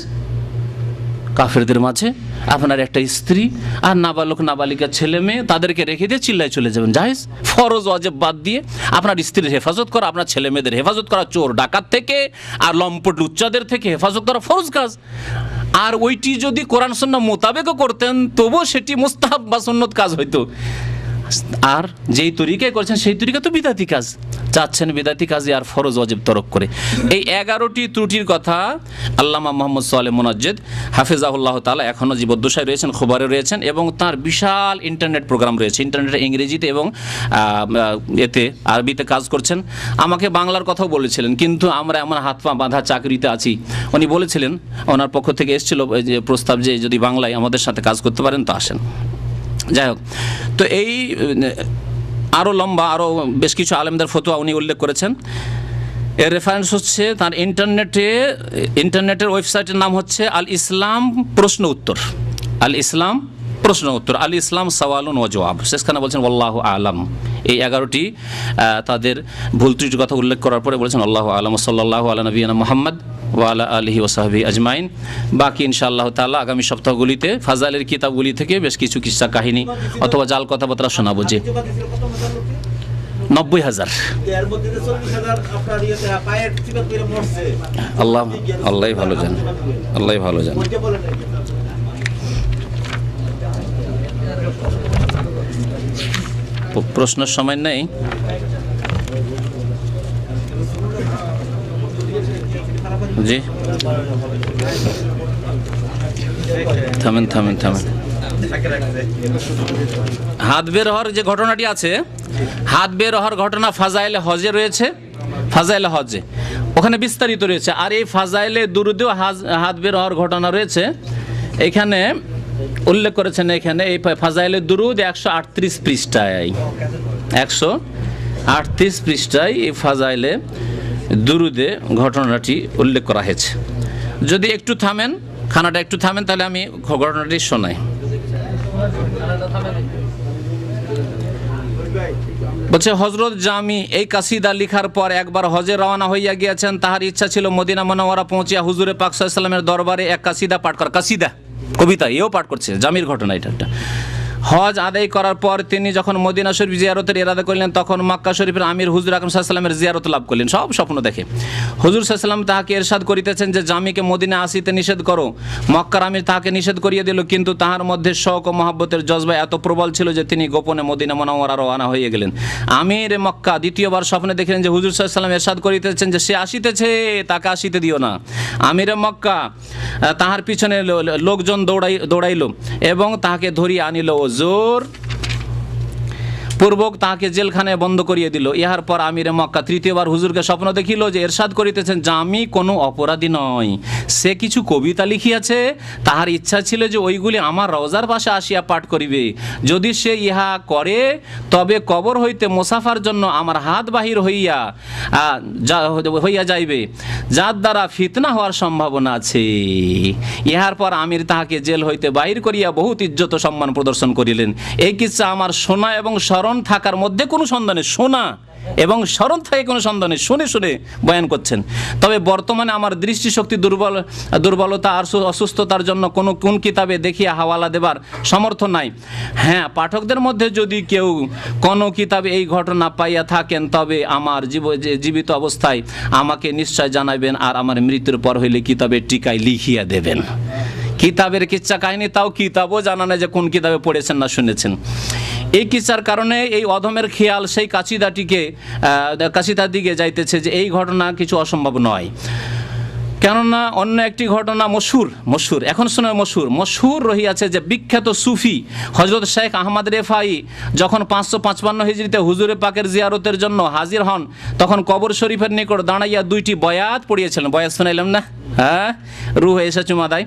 কাফেরদের মাঝে আপনার একটা স্ত্রী আর নাবালক নাবালিকা ছেলে মেয়ে, তাদেরকে রেখে দিয়ে চিল্লায় চলে যাবেন, জায়েজ? ফরজ ওয়াজিব বাদ দিয়ে আপনার স্ত্রীর হেফাজত করা, আপনার ছেলে মেয়েদের হেফাজত করা, চোর ডাকাত থেকে আর লম্পট লুচ্চাদের থেকে হেফাজত করা ফরজ কাজ। আর ওইটি যদি কোরআন সুন্নাহ মোতাবেকও করতেন তবুও সেটি মুস্তাহাব বা সুন্নত কাজ হইতো। আর যেই তরিকায় করছেন সেই তরিকা তো বিদাতি কাজ, চাচ্ছেন বিদাতি কাজে আর ফরজ ওয়াজিব তরক করে। এই 11টি ত্রুটির কথা আল্লামা মোহাম্মদ সালেহ মুনাজ্জেদ হাফিজাহুল্লাহ তাআলা এখনও জীবদ্দশায় রয়েছেন, খবরে রয়েছেন, এবং তার বিশাল ইন্টারনেট প্রোগ্রাম রয়েছে। ইন্টারনেটে ইংরেজিতে এবং এতে আরবিতে কাজ করছেন। আমাকে বাংলার কথাও বলেছিলেন, কিন্তু আমরা এমন হাত পা বাঁধা চাকরিতে আছি। উনি বলেছিলেন, ওনার পক্ষ থেকে এসেছিল যে প্রস্তাব যে যদি বাংলায় আমাদের সাথে কাজ করতে পারেন তো আসেন। যাই হোক, তো এই আরও লম্বা আরও বেশ কিছু আলেমদের ফতোয়া উনি উল্লেখ করেছেন। এর রেফারেন্স হচ্ছে তার ইন্টারনেটের ওয়েবসাইটের নাম হচ্ছে আল ইসলাম প্রশ্ন উত্তর। আল ইসলাম প্রশ্ন উত্তর, আল ইসলাম সওয়ালুন ওয়া জওয়াব। শেষখানে বলছেন আল্লাহু আলাম। এই 11টি তাদের ভুল ত্রুটির কথা উল্লেখ করার পরে বলেছেন আল্লাহু আলাম, সাল্লাল্লাহু আলা নবিয়িনা মুহাম্মদ ওয়া আলা আলিহি ওয়া সাহবিহি আজমাইন। বাকি ইনশাআল্লাহ তাআলা আগামী সপ্তাহগুলিতে ফাজাইলের কিতাবগুলি থেকে বেশ কিছু কিস্সা কাহিনী অথবা জাল কথাবার্তা শোনাবো। যে 90,000 আল্লাহই ভালো জান, আল্লাহই ভালো জান। প্রশ্নের সময় নেই। জি থামেন থামেন থামেন। হাত বের হওয়ার যে ঘটনাটি আছে, হাত বের হওয়ার ঘটনা ফাজাইলে হজে রয়েছে, ফাজাইলে হজে ওখানে বিস্তারিত রয়েছে। আর এই ফাজাইলে দুরুদেও হাত বের হওয়ার ঘটনা রয়েছে, এখানে উল্লেখ করেছেন। এখানে এই ফাজাইলে দুরুদ 138 পৃষ্ঠায়, 138 পৃষ্ঠায় এই ফাজাইলে দুরুদে ঘটনাটি উল্লেখ করা হয়েছে। যদি একটু থামেন, খানাটা একটু থামেন, তাহলে আমি ঘটনাটি শোনাই। বলছে হযরত জামি এই কাসিদা লিখার পর একবার হজে রওনা হইয়া গিয়েছেন। তাহার ইচ্ছা ছিল মদিনা মুনাওয়ারা পৌঁছিয়া হুজুরে পাক সাল্লাল্লাহু আলাইহি ওয়াসাল্লামের দরবারে এক কাসিদা পাঠ করা। কাসিদা কবিতা, এও পাঠ করছে, জামির ঘটনা এটা একটা। হজ আদায় করার পর তিনি যখন মদিনা শরীফ জিয়ারতের ইরাদা করলেন, তখন মক্কা শরীফের আমির হুজুর আকরাম সাল্লাল্লাহু আলাইহি ওয়াসাল্লামের জিয়ারত লাভ করলেন। সব স্বপ্ন দেখে হুজুর সাল্লাল্লাহু আলাইহি ওয়াসাল্লাম তাহাকে ইরশাদ করিতেছেন যে জামিকে মদিনা আসিতে নিষেধ করো। মক্কার আমির তাহাকে নিষেধ করিয়ে দিল, কিন্তু তাহার মধ্যে শওক ও মহব্বতের জজবা এত প্রবল ছিল যে তিনি গোপনে মদিনা মুনাওয়ারা রওনা হয়ে গেলেন। আমির মক্কা দ্বিতীয়বার স্বপ্নে দেখলেন যে হুজুর সাল্লাল্লাহু আলাইহি ওয়াসাল্লাম ইরশাদ করিতেছেন যে সে আসিতেছে, তাকে আসিতে দিও না। আমিরে মক্কা তাহার পিছনে লোকজন দৌড়াইল এবং তাহাকে ধরিয়া আনিল ও জোর পূর্বক তাহাকে জেলখানায় বন্ধ করিয়ে দিল। ইহার পর আমিরে মক্কা তৃতীয়বার হুজুরকে স্বপ্ন দেখিল যে এরশাদ করিতেছেন যে আমি কোনো অপরাধী নয়, সে কিছু কবিতা লিখিয়াছে, তাহার ইচ্ছা ছিল যে ওইগুলি আমার রওজার পাশে আসিয়া পাঠ করিবে। যদি সে ইহা করে তবে কবর হইতে মুসাফার জন্য আমার হাত বাহির হইয়া যাইবে, যার দ্বারা ফিতনা হওয়ার সম্ভাবনা আছে। ইহার পর আমির তাহাকে জেল হইতে বাহির করিয়া বহুত ইজ্জত সম্মান প্রদর্শন করিলেন। এই কিচ্ছা আমার শোনা এবং স্মরণ থাকার মধ্যে কোনো সন্দেহ নেই, শোনা এবং স্মরণ থাকে কোনো সন্দেহ নেই, শুনে শুনে বয়ান করছেন। তবে বর্তমানে আমার দৃষ্টিশক্তি দুর্বলতা আর অসুস্থতার জন্য কোন কিতাবে দেখিয়া হাওয়ালা দেবার সমর্থ নাই। হ্যাঁ, পাঠকদের মধ্যে যদি কেউ কোনো কিতাবে এই ঘটনা পাইয়া থাকেন তবে আমার জীবিত অবস্থায় আমাকে নিশ্চয় জানাবেন, আর আমার মৃত্যুর পর হইলে কিতাবে টিকায় লিখিয়া দেবেন। কিতাবের কিচ্ছা কাহিনী তাও কিতাবও জানা নেই যে কোন কিতাবে পড়েছেন না শুনেছেন। এই কিচ্ছার কারণে এই অধমের খেয়াল সেই কাছিদার দিকে যাইতেছে যে এই ঘটনা কিছু অসম্ভব নয়। কেননা অন্য একটি ঘটনা মশহুর এখন শোনা মশহুর রহিয়াছে যে বিখ্যাত সুফি হযরত শেখ আহমদ রেফাই যখন 555 হিজরিতে হুজুরে পাকের জিয়ারতের জন্য হাজির হন, তখন কবর শরীফের নিকট দাঁড়াইয়া 2টি বয়াত পড়িয়েছিলেন। বয়াত শোনাইলাম না? হ্যাঁ, রুহ এসে চুমাদায়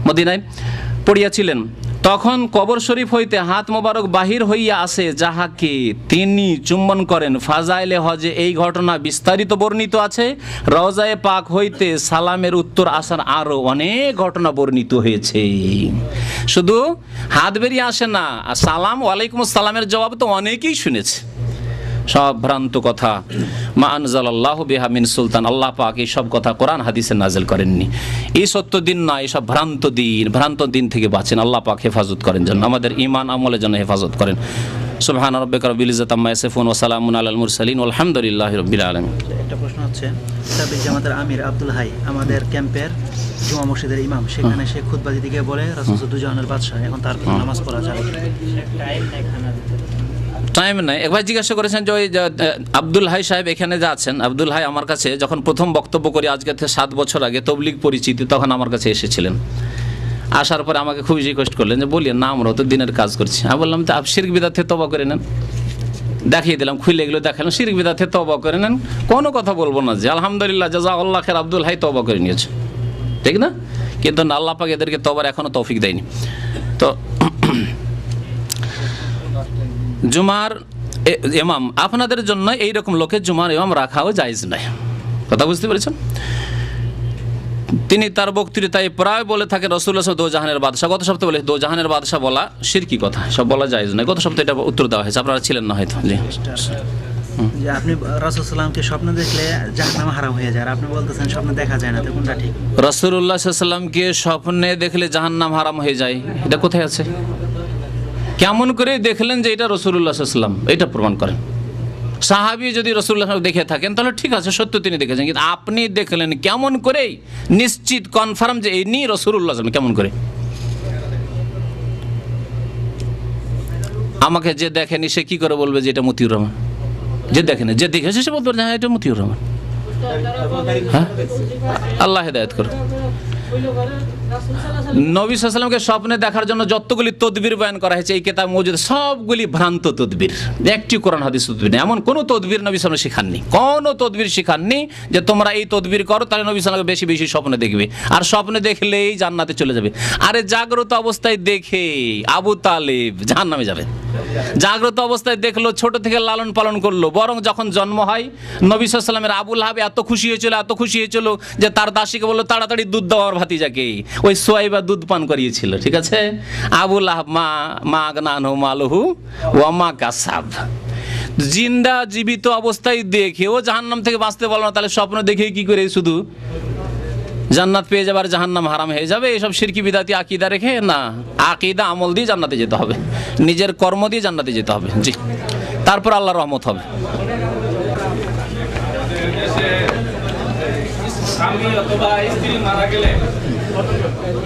মদিনায় পড়িয়াছিলেন। তখন কবর শরীফ হইতে হাত মোবারক বাহির হইয়া আসে, যাহাকে তিনি চুম্বন করেন। ফাজাইলে হজে এই ঘটনা বিস্তারিত বর্ণিত আছে। রওজায়ে পাক হইতে সালামের উত্তর আসার আরও অনেক ঘটনা বর্ণিত হয়েছে। শুধু হাত বেরিয়ে আসে না, সালাম ওয়ালাইকুম আসসালামের জবাব তো অনেকেই শুনেছে। সব ভ্রান্ত কথা। মা আনজালাল্লাহু বিহা মিন সুলতান, আল্লাহ পাক এই সব কথা কোরআন হাদিসে নাজিল করেননি। এই সত্য দিন নয়, এসব ভ্রান্ত দিন থেকে বাঁচেন। আল্লাহ পাক হেফাজত করেন, যেন আমাদের ঈমান আমলের জন্য হেফাজত করেন। সুবহান রাব্বিকা রাব্বিল ইজ্জাতি আম্মা ইয়াসিফুন ওয়া সালামুন আলাল মুরসালিন ওয়ালহামদুলিল্লাহি রাব্বিল আলামিন। একটা প্রশ্ন হচ্ছে, তাবলীগ জামাতের আমির আব্দুল হাই আমাদের ক্যাম্পের জুমা মসজিদের ইমাম, সেখানে সে খুতবা দিতে গিয়ে বলে রাসূল দুজাহানের বাদশা, এখন তার নামাজ পড়া যাবে? টাইম নাই। একবার জিজ্ঞাসা করেছেন যে ওই আব্দুল হাই সাহেব এখানে যা আছেন, আব্দুল হাই আমার কাছে যখন প্রথম বক্তব্য করি আজকে থেকে 7 বছর আগে তবলিগ পরিচিতি, তখন আমার কাছে এসেছিলেন। আসার পরে আমাকে খুবই রিকোয়েস্ট করলেন যে বলিয়েন না, আমরা তো দিনের কাজ করছি। আমি বললাম তো আপনি শিরক বিদআত থেকে তওবা করে নেন। দেখিয়ে দিলাম, খুলে এগুলো দেখালাম, শিরক বিদআত থেকে তওবা করে নেন, কোনো কথা বলবো না যে আলহামদুলিল্লাহ জাযাকাল্লাহ খাইর আব্দুল হাই তওবা করে নিয়েছে, ঠিক না? কিন্তু আল্লাহ পাক এদেরকে তওবার এখনো তৌফিক দেয়নি। তো জুমার ইমাম আপনাদের জন্য এইরকম লোকের জুমার ইমাম রাখাও জায়েজ নাই। কথা বুঝতে পেরেছেন? তিনি তার বক্তৃতায় প্রায় বলে থাকেন রাসূলুল্লাহ দোজাহানের বাদশা। গত সপ্তাহে বলে দোজাহানের বাদশা বলা শিরকি কথা, সব বলা জায়েজ নাই। গত সপ্তাহে এটা উত্তর দেওয়া হয়েছে, আপনারা ছিলেন না হয়তো। জি, যে আপনি রাসূল সাল্লামকে স্বপ্নে দেখলে জাহান্নাম হারাম হয়ে যায়, আর আপনি বলতেছেন স্বপ্নে দেখা যায় না, তো কোনটা ঠিক? রাসূলুল্লাহ সাল্লাল্লাহু আলাইহি ওয়াসাল্লামকে স্বপ্নে দেখলে জাহান্নাম হারাম হয়ে যায়, এটা কোথায় আছে? কেমন করে দেখলেন যে এটা রাসূলুল্লাহ সাল্লাল্লাহু আলাইহি ওয়াসাল্লাম, এটা প্রমাণ করেন। সাহাবী যদি রাসূলুল্লাহ দেখে থাকেন তাহলে ঠিক আছে, সত্য তিনি দেখেছেন, কিন্তু আপনি দেখলেন কেমন করে নিশ্চিত কনফার্ম যে ইনি রাসূলুল্লাহ সাল্লাল্লাহু আলাইহি ওয়াসাল্লাম? কেমন করে? আমাকে যে দেখেনি সে কি করে বলবে যে এটা মতিউর রহমান? যে দেখেনি, যে দেখেছে সে বলতে পারে হ্যাঁ এটা মতিউর রহমান। হ্যাঁ, আল্লাহ হেদায়েত করুন। নবী সাল্লাল্লাহু আলাইহি ওয়াসাল্লামকে স্বপ্নে দেখার জন্য যতগুলি তদবির বয়ান করা হয়েছে এই কিতাব মওজুদ, সবগুলি ভ্রান্ত তদবির, একটি কোরআন হাদিস তদবির নেই। এমন কোনো তদবির নবী সাল্লাল্লাহু আলাইহি ওয়াসাল্লাম শেখাননি, কোনো তদবির শেখাননি যে তোমরা এই তদবির করো তাহলে নবী সাল্লাল্লাহু আলাইহি ওয়াসাল্লামকে বেশি বেশি স্বপ্নে দেখবে, আর স্বপ্নে দেখলেই জান্নাতে চলে যাবে। আরে জাগ্রত অবস্থায় দেখে আবু তালেব জাহান্নামে যাবে। জাগ্রত অবস্থায় দেখলো, ছোট থেকে লালন পালন করলো, বরং যখন জন্ম হয় নবী সাল্লাল্লাহু আলাইহি ওয়াসাল্লামের আবু লাহাব এত খুশি হয়েছিল যে তার দাসীকে বললো তাড়াতাড়ি দুধ দাও আমার ভাতিজাকে। ওই সুয়াইবা দুধ পান করিয়েছিল, ঠিক আছে? আবু লাহাব মা আগনা আনহু মালুহু ওয়া মা কাসাব। জিন্দা জীবিত অবস্থায় দেখেও জাহান্নাম থেকে বাঁচতে পারলো না, তাহলে স্বপ্ন দেখে কি করে শুধু জান্নাত পেয়ে যাবে আর জাহান্নাম হারাম হয়ে যাবে? এসব শিরকি বিদাতি আকীদা রেখে না, আকীদা আমল দিয়ে জান্নাতে যেতে হবে, নিজের কর্ম দিয়ে জান্নাতে যেতে হবে। জি, তারপর আল্লাহর রহমত হবে। স্বামী অথবা স্ত্রী মারা গেলে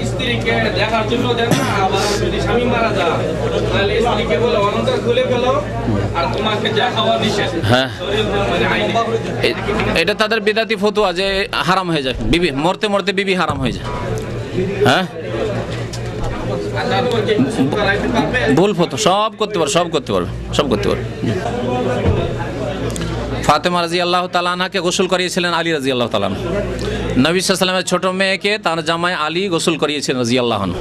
স্ত্রীকে দেখার জন্য দেন না, আবার যদি স্বামী মারা যায় তাহলে স্ত্রীকে বলে অনন্তর খুলে ফেলো আর তোমাকে যা খাওয়া নিষেধ। হ্যাঁ, এটা তাদের বিদাতি ফতোয়া যে হারাম হয়ে যায়, বিবি মরতে মরতে বিবি হারাম হয়ে যায়। হ্যাঁ, আর তারপর কি গোসল করাইতে পারবে? ভুল ফতো সব করতে পারবে, সব করতে পারবে, সব করতে পারবে। ফাতেমা রাদিয়াল্লাহু তাআলা আনহাকে গোসল করিয়েছিলেন আলী রাদিয়াল্লাহু তাআলা আনহু। নবী সাল্লাল্লাহু আলাইহি ওয়াসাল্লামের ছোট মেয়েকে তার জামাই আলী গোসল করিয়েছিলেন রাদিয়াল্লাহু আনহু।